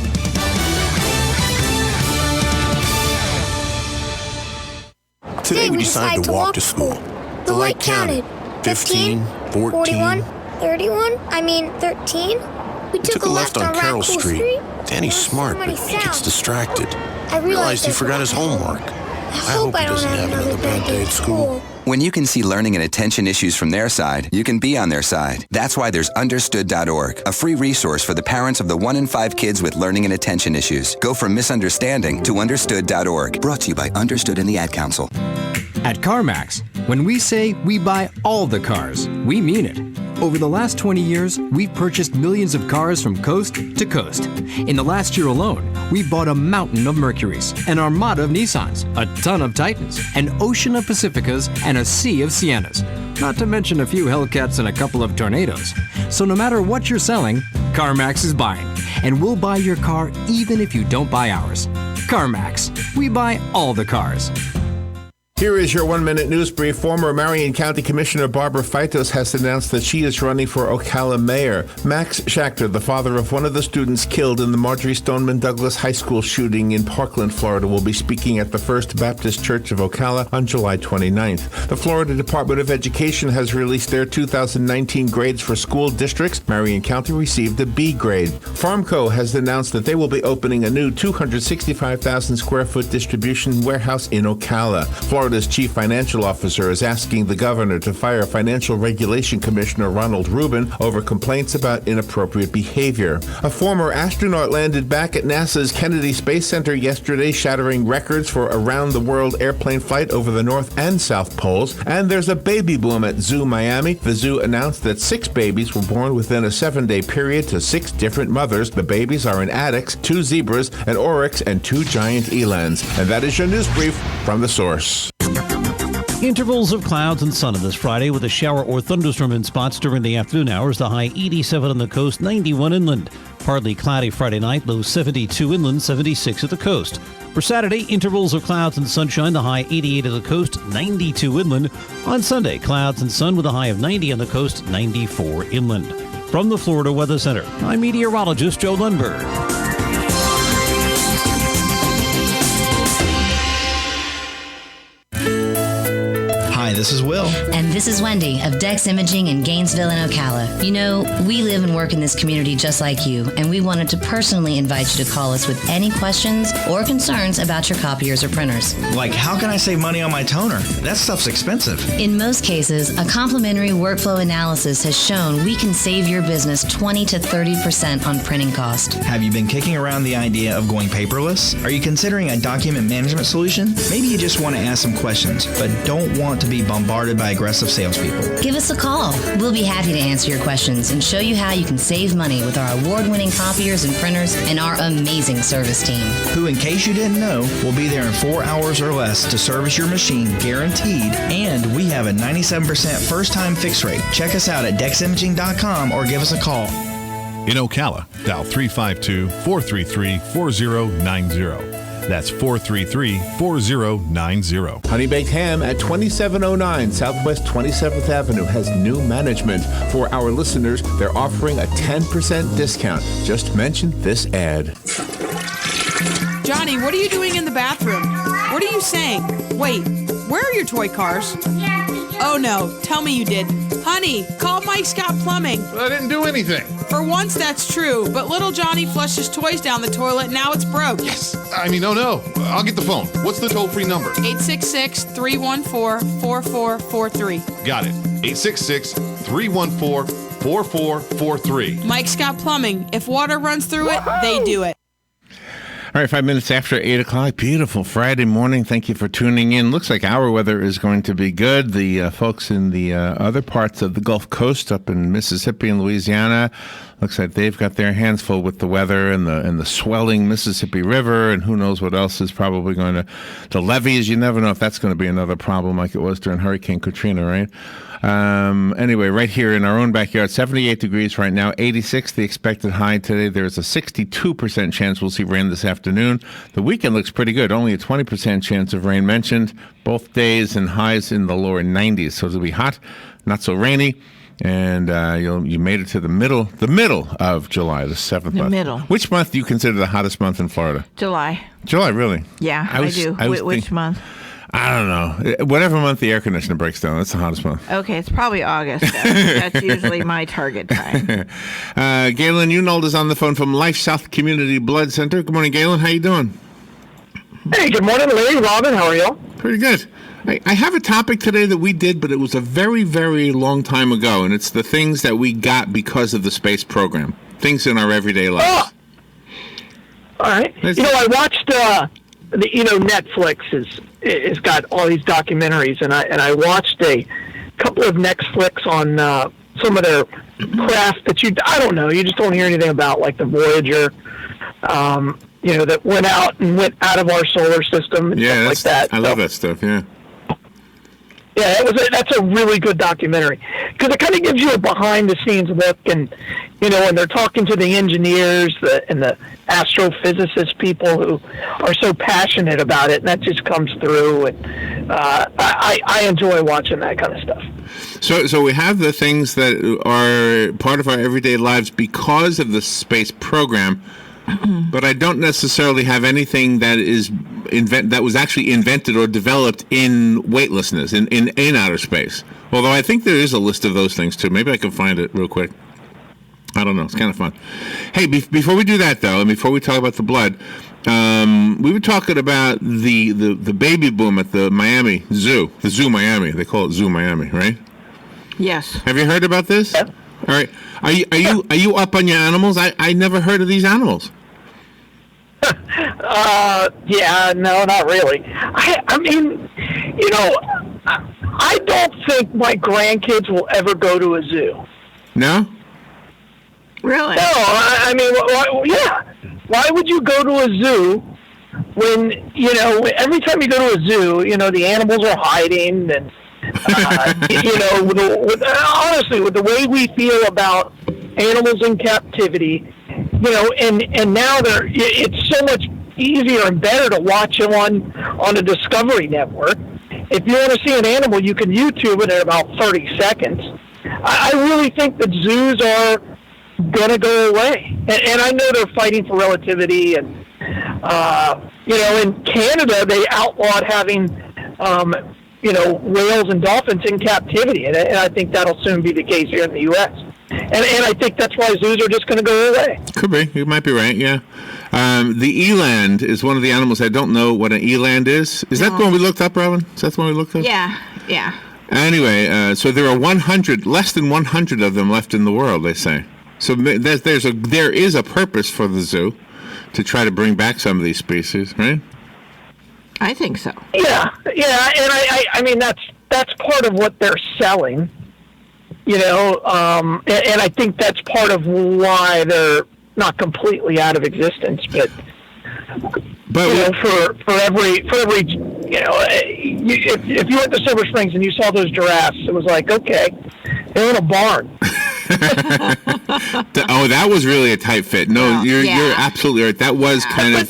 Today we decided to walk to school. The light counted. 15, 14, 41, 31, 13. We took a left on Carroll Street. Danny's smart, but he gets distracted. I realized he forgot his homework. I hope he doesn't have another bad day at school. When you can see learning and attention issues from their side, you can be on their side. That's why there's Understood.org, a free resource for the parents of the 1 in 5 kids with learning and attention issues. Go from misunderstanding to Understood.org. Brought to you by Understood and the Ad Council. At CarMax, when we say we buy all the cars, we mean it. Over the last 20 years, we've purchased millions of cars from coast to coast. In the last year alone, we bought a mountain of Mercurys, an armada of Nissans, a ton of Titans, an ocean of Pacificas, and a sea of Siennas. Not to mention a few Hellcats and a couple of Tornadoes. So no matter what you're selling, CarMax is buying. And we'll buy your car even if you don't buy ours. CarMax, we buy all the cars. Here is your 1-minute news brief. Former Marion County Commissioner Barbara Feitos has announced that she is running for Ocala mayor. Max Schachter, the father of one of the students killed in the Marjorie Stoneman Douglas High School shooting in Parkland, Florida, will be speaking at the First Baptist Church of Ocala on July 29th. The Florida Department of Education has released their 2019 grades for school districts. Marion County received a B grade. Farmco has announced that they will be opening a new 265,000 square foot distribution warehouse in Ocala. Florida's chief financial officer is asking the governor to fire Financial Regulation Commissioner Ronald Rubin over complaints about inappropriate behavior. A former astronaut landed back at NASA's Kennedy Space Center yesterday, shattering records for around-the-world airplane flight over the North and South Poles. And there's a baby boom at Zoo Miami. The zoo announced that 6 babies were born within a 7-day period to 6 different mothers. The babies are an addax, 2 zebras, an oryx, and 2 giant elands. And that is your news brief from The Source. Intervals of clouds and sun on this Friday with a shower or thunderstorm in spots during the afternoon hours. The high 87 on the coast, 91 inland. Partly cloudy Friday night, low 72 inland, 76 at the coast. For Saturday, intervals of clouds and sunshine, the high 88 at the coast, 92 inland. On Sunday, clouds and sun with a high of 90 on the coast, 94 inland. From the Florida Weather Center, I'm meteorologist Joe Lundberg. Hi, this is Will. And this is Wendy of Dex Imaging in Gainesville and Ocala. You know, we live and work in this community just like you, and we wanted to personally invite you to call us with any questions or concerns about your copiers or printers. Like, how can I save money on my toner? That stuff's expensive. In most cases, a complimentary workflow analysis has shown we can save your business 20 to 30% on printing cost. Have you been kicking around the idea of going paperless? Are you considering a document management solution? Maybe you just want to ask some questions, but don't want to be bombarded by aggressive salespeople. Give us a call. We'll be happy to answer your questions and show you how you can save money with our award-winning copiers and printers and our amazing service team. Who, in case you didn't know, will be there in 4 hours or less to service your machine, guaranteed. And we have a 97% first-time fix rate. Check us out at deximaging.com or give us a call. In Ocala, dial 352-433-4090. That's 433-4090. Honey Baked Ham at 2709 Southwest 27th Avenue has new management. For our listeners, they're offering a 10% discount. Just mention this ad. Johnny, what are you doing in the bathroom? What are you saying? Wait, where are your toy cars? Oh no, tell me you did. Honey, call Mike Scott Plumbing. I didn't do anything. For once, that's true, but little Johnny flushed his toys down the toilet, now it's broke. Yes. I mean, oh no. I'll get the phone. What's the toll-free number? 866-314-4443. Got it. 866-314-4443. Mike Scott Plumbing. If water runs through it, they do it. All right, 5 minutes after 8 o'clock. Beautiful Friday morning. Thank you for tuning in. Looks like our weather is going to be good. The folks in the other parts of the Gulf Coast up in Mississippi and Louisiana, looks like they've got their hands full with the weather and the swelling Mississippi River, and who knows what else is probably going to... The levees, you never know if that's going to be another problem like it was during Hurricane Katrina, right? Anyway, right here in our own backyard, 78 degrees right now, 86 the expected high today. There's a 62% chance we'll see rain this afternoon. The weekend looks pretty good, only a 20% chance of rain mentioned. Both days and highs in the lower 90s, so it'll be hot, not so rainy. And you made it to the middle of July, the 7th month. Middle. Which month do you consider the hottest month in Florida? July. July, really? Yeah, I do. Which month? I don't know. Whatever month the air conditioner breaks down, that's the hottest month. Okay, it's probably August. That's usually my target time. Galen Unold is on the phone from Life South Community Blood Center. Good morning, Galen. How you doing? Hey, good morning, Larry, Robin. How are you? Pretty good. I have a topic today that we did, but it was a very, very long time ago, and it's the things that we got because of the space program. Things in our everyday lives. Oh. All right. I watched... Netflix is got all these documentaries, and I watched a couple of Netflix on some of their craft that I don't know, you just don't hear anything about, like the Voyager, that went out of our solar system and stuff like that. I love that stuff. Yeah. Yeah, that's a really good documentary because it kind of gives you a behind-the-scenes look, and when they're talking to the engineers and the astrophysicist people who are so passionate about it, and that just comes through. And I enjoy watching that kind of stuff. So we have the things that are part of our everyday lives because of the space program. But I don't necessarily have anything that was actually invented or developed in weightlessness, in outer space. Although I think there is a list of those things too. Maybe I can find it real quick. I don't know. It's kind of fun. Hey, before we do that though, and before we talk about the blood, we were talking about the baby boom at the Miami Zoo, the Zoo Miami. They call it Zoo Miami, right? Yes. Have you heard about this? Yeah. All right. Are you up on your animals? I never heard of these animals. Yeah, no, not really. I mean, I don't think my grandkids will ever go to a zoo. No? Really? No, I mean, yeah. Why would you go to a zoo when, every time you go to a zoo, the animals are hiding and, honestly, with the way we feel about animals in captivity, and now it's so much easier and better to watch them on the Discovery Network. If you want to see an animal, you can YouTube it in about 30 seconds. I really think that zoos are going to go away. And I know they're fighting for relativity. And, in Canada, they outlawed having, whales and dolphins in captivity. And I think that'll soon be the case here in the U.S. And I think that's why zoos are just going to go away. Could be. You might be right, yeah. The eland is one of the animals. I don't know what an eland is. Is that the one we looked up, Robin? Is that the one we looked up? Yeah. Anyway, so there are less than 100 of them left in the world, they say. So there is a purpose for the zoo to try to bring back some of these species, right? I think so. Yeah, and I mean that's part of what they're selling. And I think that's part of why they're not completely out of existence. But for every if you went to Silver Springs and you saw those giraffes, it was like, okay, they're in a barn. That was really a tight fit. No, you're absolutely right. That was kind of.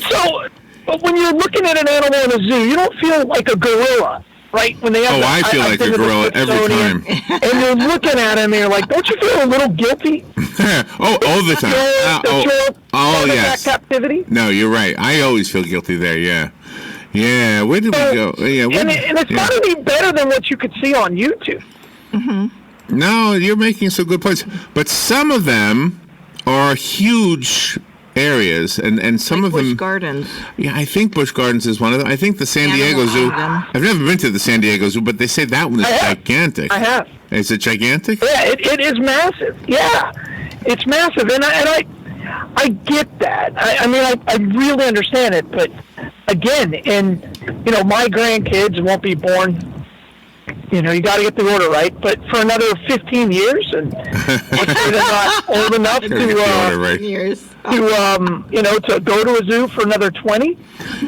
But when you're looking at an animal in a zoo, you don't feel like a gorilla. Right? When they have I feel like a gorilla every time. And you're looking at him and you're like, don't you feel a little guilty? all the time. Yes. Captivity. No, you're right. I always feel guilty there. Yeah. Yeah. Where did we go? Yeah. And it's got to be better than what you could see on YouTube. Mm-hmm. No, you're making some good points, but some of them are huge areas, and some like of them. Busch Gardens. Yeah, I think Busch Gardens is one of them. I think the San Diego Zoo. I've never been to the San Diego Zoo, but they say that one is gigantic. I have. Is it gigantic? Yeah, it is massive. Yeah, it's massive, and I get that. I really understand it, but again, my grandkids won't be born. You got to get the order right, but for another 15 years, and they're not old enough to go to a zoo for another 20.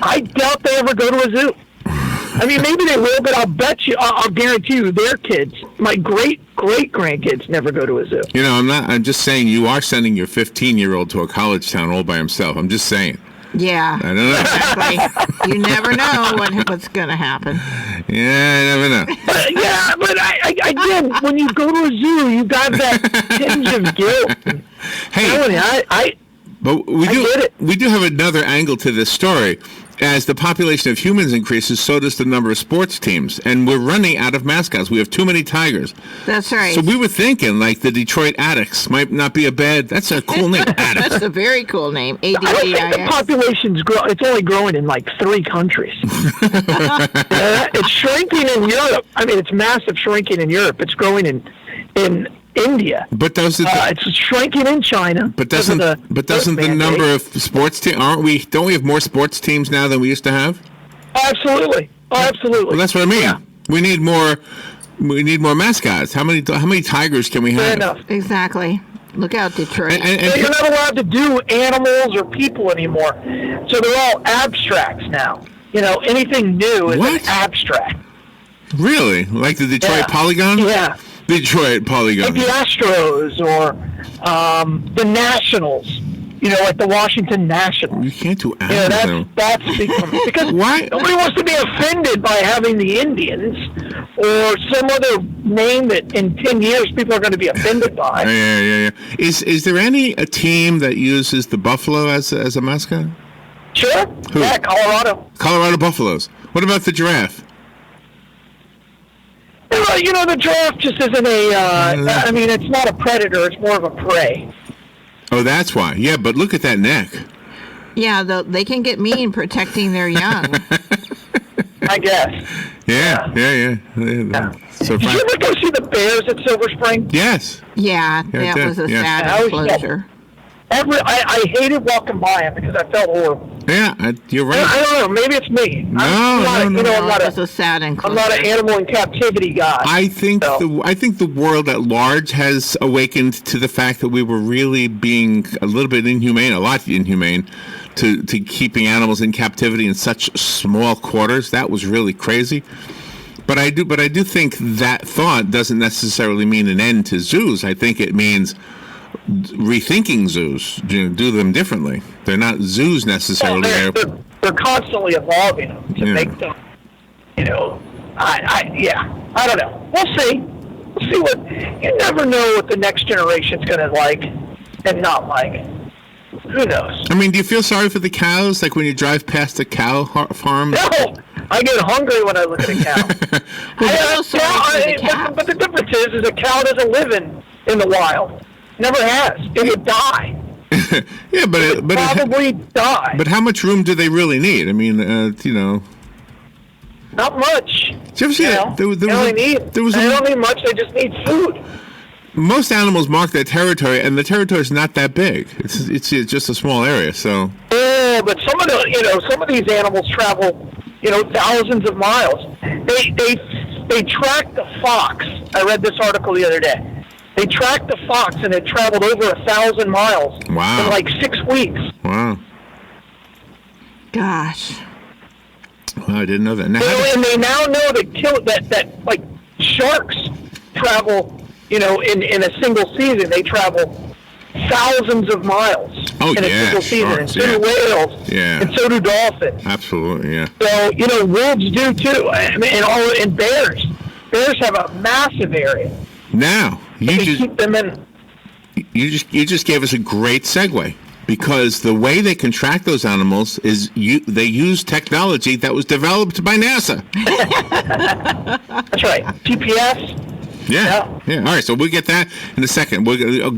I doubt they ever go to a zoo. I mean, maybe they will, but I'll guarantee you, their kids, my great grandkids, never go to a zoo. I'm just saying you are sending your 15-year-old to a college town all by himself. I'm just saying. Yeah. I don't know. Exactly. You never know what's going to happen. Yeah, I never know. But again, when you go to a zoo, you got that tinge of guilt. Hey, but we do have another angle to this story. As the population of humans increases, so does the number of sports teams. And we're running out of mascots. We have too many tigers. That's right. So we were thinking, like, the Detroit Addicts might not be a bad... That's a cool name, Addicts. That's a very cool name, ADDIX. I don't think the population's it's only growing in, 3 countries. It's shrinking in Europe. I mean, it's massive shrinking in Europe. It's growing in India. But it's shrinking in China. But doesn't the number of sports teams, don't we have more sports teams now than we used to have? Absolutely. Well, that's what I mean. Yeah. We need more mascots. How many tigers can we have? Fair enough. Exactly. Look out, Detroit. And you're not allowed to do animals or people anymore. So they're all abstracts now. Anything new is an abstract. Really? Like the Detroit Polygon? Yeah. Detroit Polygon. Like the Astros or the Nationals, like the Washington Nationals. You can't do animals. That's because why? Nobody wants to be offended by having the Indians or some other name that in 10 years people are going to be offended by. Yeah. Is there a team that uses the buffalo as a mascot? Sure. Who? Yeah, Colorado. Colorado Buffaloes. What about the giraffe? The giraffe just isn't it's not a predator, it's more of a prey. Oh, that's why. Yeah, but look at that neck. Yeah, they can get mean protecting their young. I guess. Yeah. So did you ever go see the bears at Silver Spring? Yes. Yeah, that was a sad enclosure. I hated walking by them because I felt horrible. Yeah, you're right. I don't know. Maybe it's me. No. I'm not a sad enclosure. I'm not an animal in captivity guy. I think the world at large has awakened to the fact that we were really being a little bit inhumane, a lot inhumane, to keeping animals in captivity in such small quarters. That was really crazy. But I do think that thought doesn't necessarily mean an end to zoos. I think it means rethinking zoos, do them differently. They're not zoos necessarily. They're constantly evolving them to make them, I don't know. We'll see. You never know what the next generation's going to like and not like. Who knows? I mean, do you feel sorry for the cows? Like when you drive past a cow farm? No! I get hungry when I look at a cow. But the difference is a cow doesn't live in the wild. Never has. It would die. Yeah, but it probably die. But how much room do they really need? I mean, not much. Did you ever see that? They don't need much. They just need food. Most animals mark their territory, and the territory is not that big. It's just a small area. So. Yeah, but some of these animals travel, thousands of miles. They track the fox. I read this article the other day. They tracked the fox, and it traveled over 1,000 miles in like 6 weeks. Wow. Gosh. Well, I didn't know that. And they now know that like sharks travel, in a single season, they travel thousands of miles in a single season. Sharks, and so do whales. Yeah. And so do dolphins. Absolutely, yeah. So, wolves do too. And bears. Bears have a massive area. Now, keep them in. You just gave us a great segue, because the way they can track those animals is they use technology that was developed by NASA. That's right. GPS. Yeah. All right, so we'll get that in a second.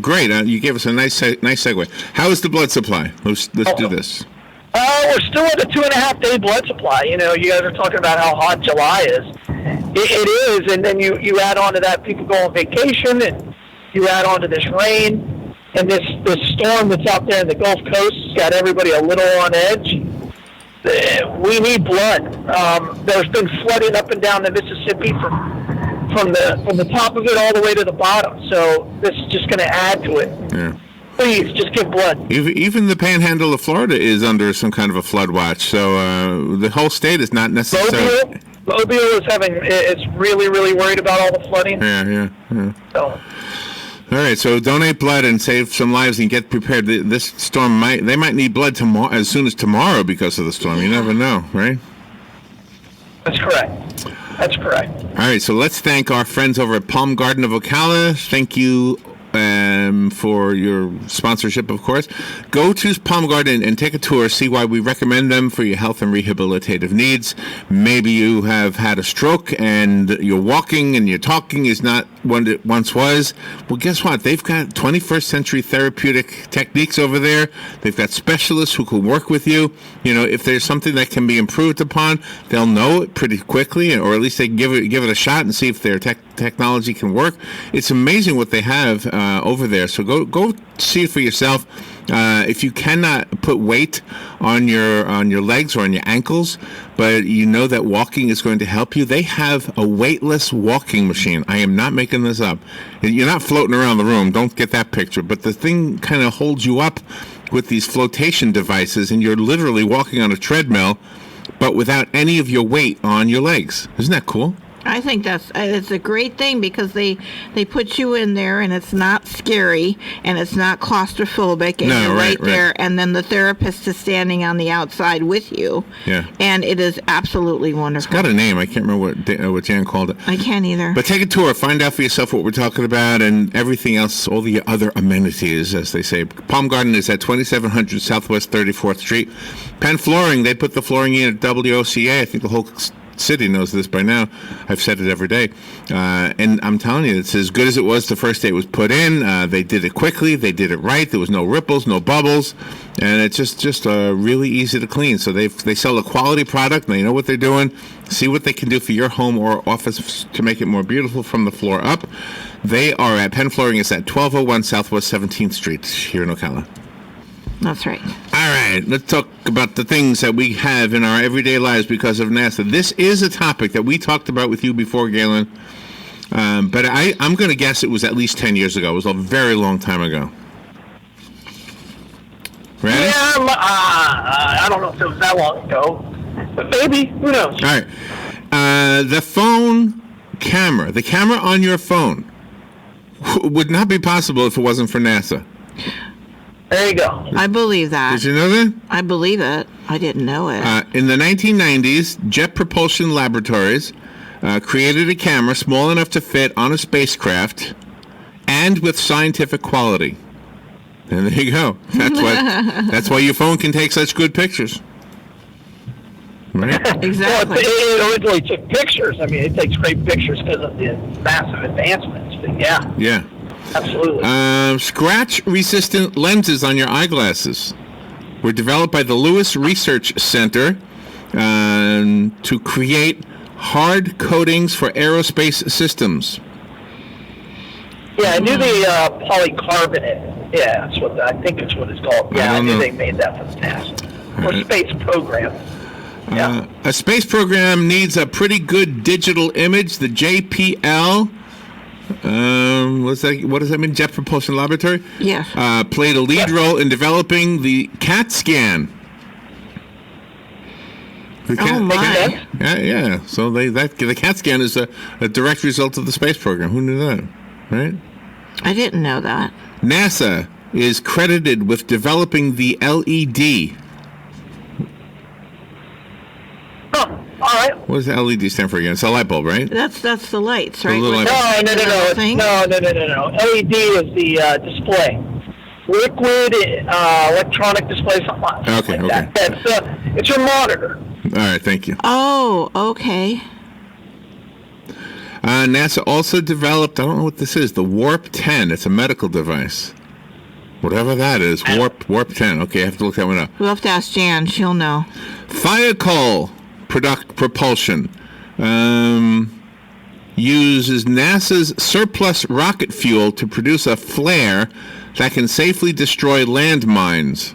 Great. You gave us a nice segue. How is the blood supply? Let's do this. We're still at a 2.5 day blood supply. You know, you guys are talking about how hot July is. It is, and then you add on to that people go on vacation, and you add on to this rain, and this storm that's out there in the Gulf Coast has got everybody a little on edge. We need blood. There's been flooding up and down the Mississippi from the top of it all the way to the bottom. So this is just going to add to it. Yeah. Please, just give blood. Even the panhandle of Florida is under some kind of a flood watch. So the whole state is not necessarily... Mobile is really, really worried about all the flooding. Yeah. So. All right, so donate blood and save some lives and get prepared. This storm might need blood tomorrow, as soon as tomorrow, because of the storm. You never know, right? That's correct. All right, so let's thank our friends over at Palm Garden of Ocala. Thank you for your sponsorship, of course. Go to Palm Garden and take a tour, see why we recommend them for your health and rehabilitative needs. Maybe you have had a stroke and your walking and your talking is not what it once was. Well, guess what? They've got 21st century therapeutic techniques over there. They've got specialists who can work with you. You know, if there's something that can be improved upon, they'll know it pretty quickly, or at least they can give it a shot and see if their technology can work. It's amazing what they have over there. So go see it for yourself. If you cannot put weight on your legs or on your ankles, but you know that walking is going to help you, they have a weightless walking machine. I am not making this up. You're not floating around the room. Don't get that picture. But the thing kind of holds you up with these flotation devices, and you're literally walking on a treadmill, but without any of your weight on your legs. Isn't that cool? I think it's a great thing, because they put you in there and it's not scary and it's not claustrophobic, and you're right there, and then the therapist is standing on the outside with you. Yeah. And it is absolutely wonderful. It's got a name. I can't remember what Jan called it. I can't either. But take a tour. Find out for yourself what we're talking about and everything else, all the other amenities, as they say. Palm Garden is at 2700 Southwest 34th Street. Penn Flooring, they put the flooring in at WOCA. I think the whole city knows this by now. I've said it every day. And I'm telling you, it's as good as it was the first day it was put in. They did it quickly. They did it right. There was no ripples, no bubbles. And it's just really easy to clean. So they sell a quality product. They know what they're doing. See what they can do for your home or office to make it more beautiful from the floor up. They are at Penn Flooring. It's at 1201 Southwest 17th Street here in Ocala. That's right. All right, let's talk about the things that we have in our everyday lives because of NASA. This is a topic that we talked about with you before, Galen, but I'm going to guess it was at least 10 years ago. It was a very long time ago. Ready? Yeah, I don't know if it was that long ago, but maybe. Who knows? All right. The phone camera, the camera on your phone, would not be possible if it wasn't for NASA. There you go. I believe that. Did you know that? I believe it. I didn't know it. In the 1990s, Jet Propulsion Laboratories created a camera small enough to fit on a spacecraft and with scientific quality. And there you go. That's why your phone can take such good pictures. Right? Exactly. Well, it originally took pictures. I mean, it takes great pictures because of the massive advancements. But yeah. Yeah. Absolutely. Scratch-resistant lenses on your eyeglasses were developed by the Lewis Research Center to create hard coatings for aerospace systems. Yeah, I knew the polycarbonate. Yeah, that's what I think it's what it's called. Yeah, I knew they made that for the NASA or space program. Yeah. A space program needs a pretty good digital image. The JPL. What does that mean? Jet Propulsion Laboratory? Yes. Played a lead role in developing the CAT scan. Oh my! Yeah. So the CAT scan is a direct result of the space program. Who knew that? Right? I didn't know that. NASA is credited with developing the LED. Oh, all right. What does the LED stand for again? It's a light bulb, right? That's the lights, right? little With light the- bulb. No. LED is the display. Liquid electronic display, something like that. It's your monitor. All right, thank you. Oh, okay. NASA also developed, I don't know what this is, the Warp 10. It's a medical device. Whatever that is, Warp 10. Okay, I have to look that one up. We'll have to ask Jan. She'll know. Thiokol propulsion uses NASA's surplus rocket fuel to produce a flare that can safely destroy landmines.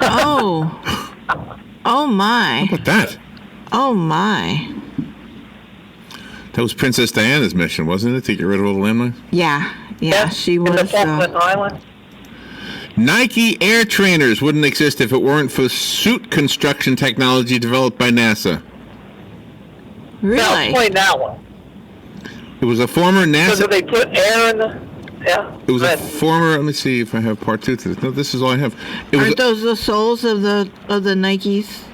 Oh. Oh, my. How about that? Oh, my. That was Princess Diana's mission, wasn't it, to get rid of all the landmines? Yeah, she was. In the Falkland Islands. Nike Air Trainers wouldn't exist if it weren't for suit construction technology developed by NASA. Really? Now explain that one. It was a former NASA... So they put air in the... Yeah. It was a former... Let me see if I have part 2 to this. No, this is all I have. Aren't those the soles of the Nike's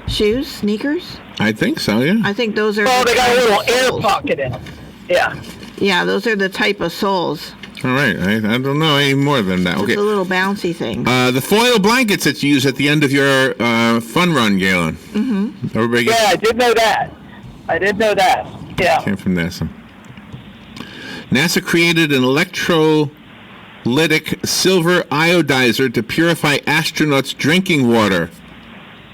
shoes, sneakers? I think so, yeah. I think those are... Oh, they got a little air soles. pocket in them. Yeah. Yeah, those are the type of soles. All right. I don't know any more than that. Okay. It's a little bouncy thing. The foil blankets that you use at the end of your fun run, Galen. Mm-hmm. Everybody gets... Yeah, I did know that. Yeah. Came from NASA. NASA created an electrolytic silver iodizer to purify astronauts' drinking water.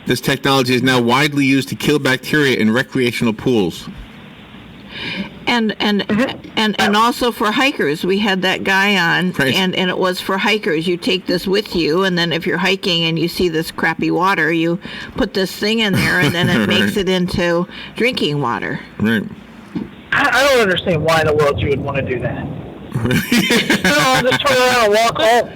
This technology is now widely used to kill bacteria in recreational pools. And also for hikers, we had that guy on, Right. and it was for hikers. You take this with you, and then if you're hiking and you see this crappy water, you put this thing in there, and then it Right. makes it into drinking water. Right. I don't understand why in the world you would want to do that. I'll just turn around and walk home.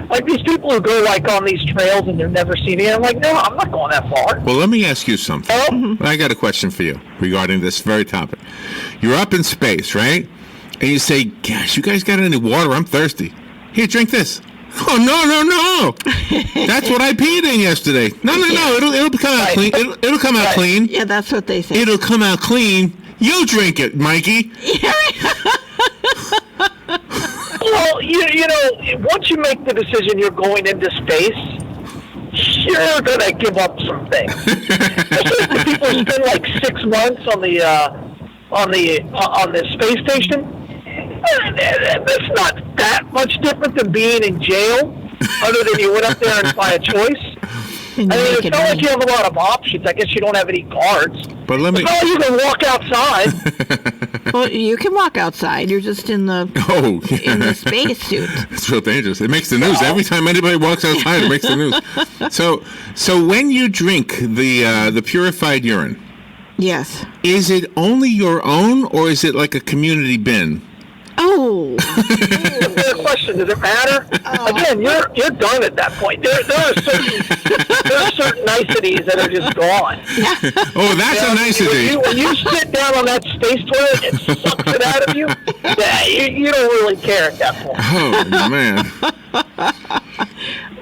Like these people who go like on these trails and they've never seen it. I'm like, no, I'm not going that far. Well, let me ask you something. Mm-hmm. I got a question for you regarding this very topic. You're up in space, right? And you say, gosh, you guys got any water? I'm thirsty. Here, drink this. Oh, no. That's what I peed in yesterday. No. It'll come out clean. It'll come out clean. Yeah, that's what they say. It'll come out clean. You drink it, Mikey. Well, you know, once you make the decision you're going into space, you're gonna give up some things. Especially the people who spend like 6 months on the space station. That's not that much different than being in jail, other than you went up there and by a choice. I mean, it's not like you have a lot of options. I guess you don't have any cards. But let me... It's not like you can walk outside. Well, you can walk outside. You're just in the in the space suit. It's real dangerous. It makes the news. Every time anybody walks outside, it makes the news. So when you drink the purified urine... Yes. Is it only your own, or is it like a community bin? Oh. Fair question. Does it matter? Again, you're done at that point. There are certain niceties that are just gone. Oh, that's a nicety. When you sit down on that space toilet, it sucks it out of you. Yeah, you don't really care at that point. Oh man.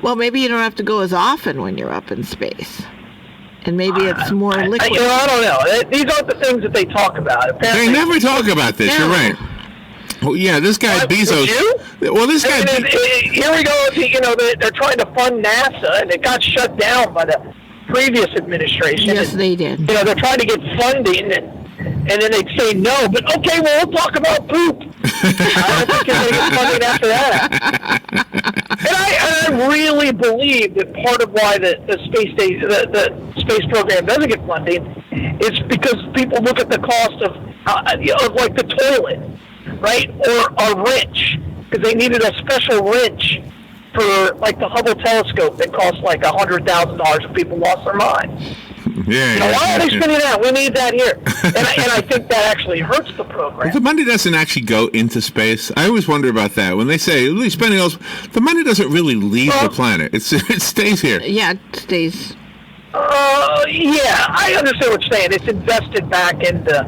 Well, maybe you don't have to go as often when you're up in space. And maybe it's more liquid. I don't know. These aren't the things that they talk about. Apparently, They never talk about this. No. You're right. Well, yeah, this guy Bezos. Well, this guy. Here we go. You know, they're trying to fund NASA, and it got shut down by the previous administration. Yes, they did. You know, they're trying to get funding, and then they'd say no. But okay, well, we'll talk about poop. I don't think you're going to get funding after that. And I really believe that part of why the space program doesn't get funding is because people look at the cost of like the toilet, right, or a wrench, because they needed a special wrench for like the Hubble telescope that cost like $100,000 and people lost their minds. Yeah. Why are they spending that? We need that here. And I think that actually hurts the program. But the money doesn't actually go into space. I always wonder about that. When they say we're spending all, the money doesn't really leave the planet. It stays here. Yeah, it stays. Yeah, I understand what you're saying. It's invested back into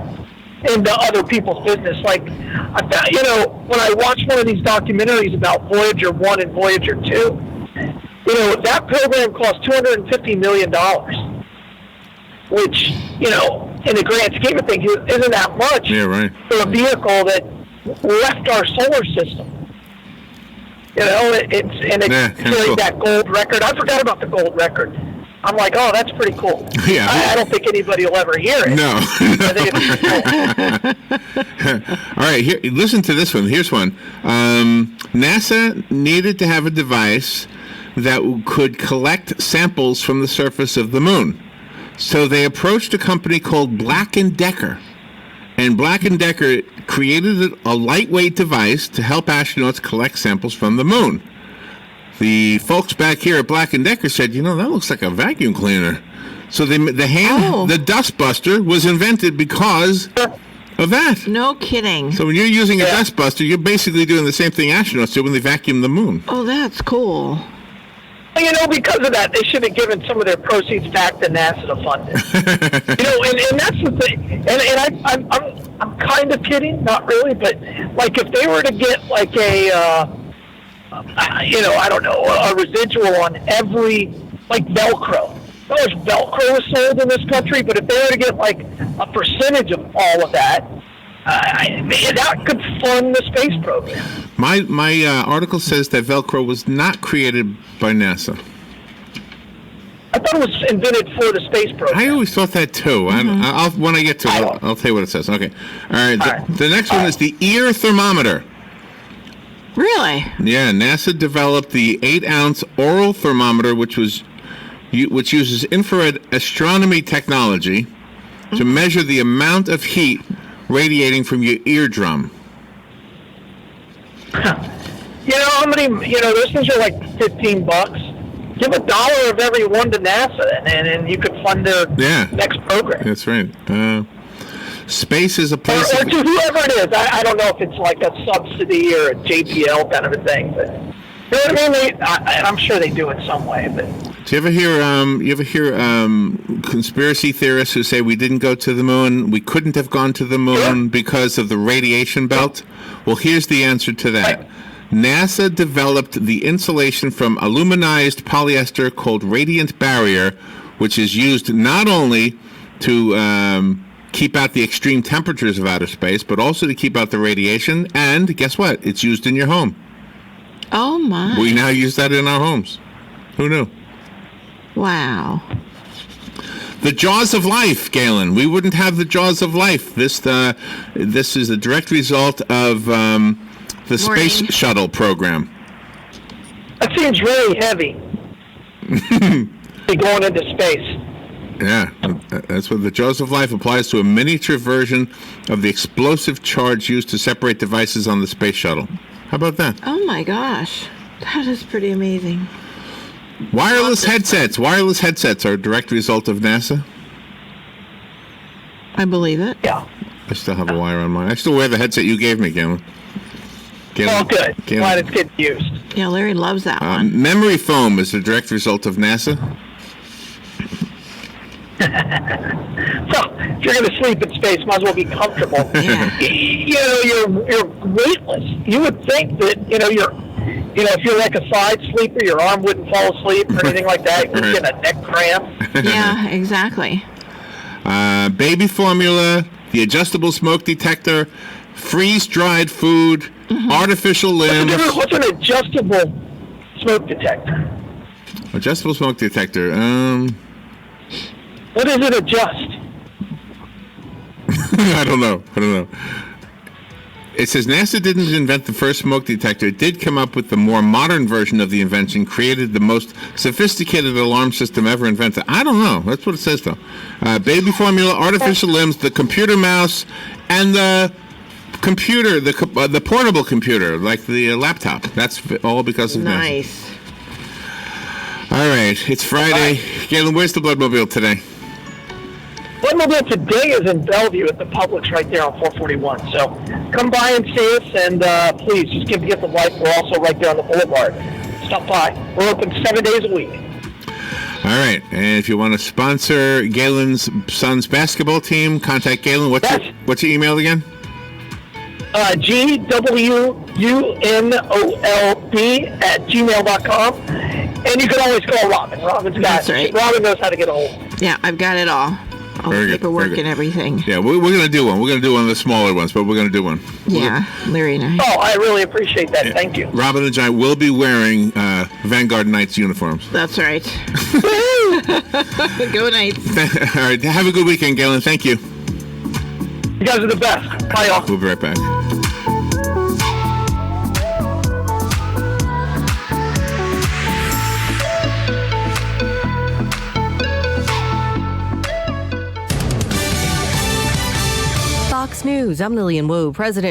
other people's business. Like, when I watch one of these documentaries about Voyager 1 and Voyager 2, That program cost $250 million, which, in the grand scheme of things, isn't that much for a vehicle that left our solar system. It carried that gold record. I forgot about the gold record. I'm like, oh, that's pretty cool. Yeah. I don't think anybody will ever hear it. No. I think it's cool. All right, here, listen to this one. Here's one. NASA needed to have a device that could collect samples from the surface of the moon. So they approached a company called Black & Decker. And Black & Decker created a lightweight device to help astronauts collect samples from the moon. The folks back here at Black & Decker said, that looks like a vacuum cleaner. So the dust buster was invented because of that. No kidding. So when you're using a dust buster, you're basically doing the same thing astronauts do when they vacuum the moon. Oh, that's cool. Because of that, they should have given some of their proceeds back to NASA to fund it. And that's the thing. And I'm kind of kidding, not really, but like if they were to get like a I don't know, a residual on every, like Velcro. Not much Velcro is sold in this country, but if they were to get like a percentage of all of that, that could fund the space program. My article says that Velcro was not created by NASA. I thought it was invented for the space program. I always thought that too. Mm-hmm. When I get to it, I'll tell you what it says. Okay. All right. The next one is the ear thermometer. Really? Yeah. NASA developed the 8-ounce oral thermometer, which uses infrared astronomy technology to measure the amount of heat radiating from your eardrum. How many? Those things are like $15. Give $1 of every one to NASA, and you could fund their next program. That's right. Space is a place. Or to whoever it is. I don't know if it's like a subsidy or a JPL kind of a thing, but you know what I mean. I'm sure they do it some way. But do you ever hear conspiracy theorists who say we didn't go to the moon, we couldn't have gone to the moon because of the radiation belt? Well, here's the answer to that. Right. NASA developed the insulation from aluminized polyester called radiant barrier, which is used not only to keep out the extreme temperatures of outer space, but also to keep out the radiation. And guess what? It's used in your home. Oh, my. We now use that in our homes. Who knew? Wow. The jaws of life, Galen. We wouldn't have the jaws of life. This is a direct result of the Space Shuttle program. That seems really heavy. Going into space. Yeah, that's what the jaws of life applies to, a miniature version of the explosive charge used to separate devices on the Space Shuttle. How about that? Oh my gosh, that is pretty amazing. Wireless headsets. Wireless headsets are a direct result of NASA. I believe it. Yeah. I still have a wire on mine. I still wear the headset you gave me, Galen. Oh, good. Glad it's getting used. Yeah, Larry loves that one. Memory foam is a direct result of NASA. So, if you're going to sleep in space, might as well be comfortable. Yeah. You're weightless. You would think that, if you're like a side sleeper, your arm wouldn't fall asleep or anything like that. You'd get a neck cramp. Yeah, exactly. Baby formula, the adjustable smoke detector, freeze-dried food, artificial limbs. What's an adjustable smoke detector? Adjustable smoke detector. What does it adjust? I don't know. It says NASA didn't invent the first smoke detector. It did come up with the more modern version of the invention, created the most sophisticated alarm system ever invented. I don't know. That's what it says, though. Baby formula, artificial limbs, the computer mouse, and the computer, the portable computer, like the laptop. That's all because of NASA. Nice. All right. It's Friday. Galen, where's the Bloodmobile today? Bloodmobile today is in Bellevue at the Publix right there on 441. So come by and see us, and please just give the gift of life. We're also right there on the boulevard. Stop by. We're open 7 days a week. All right. And if you want to sponsor Galen's son's basketball team, contact Galen. What's your email again? GWUNOLB@gmail.com. And you can always call Robin. That's right. Robin knows how to get a hold. Yeah, I've got it all. All the paperwork and everything. Yeah, we're going to do one. We're going to do one of the smaller ones, but we're going to do one. Yeah, Larry and I. Oh, I really appreciate that. Yeah. Thank you. Robin and I will be wearing Vanguard Knights uniforms. That's right. Go Knights. All right, have a good weekend, Galen. Thank you. You guys are the best. Bye, y'all. We'll be right back. Fox News, I'm Lillian Wu. President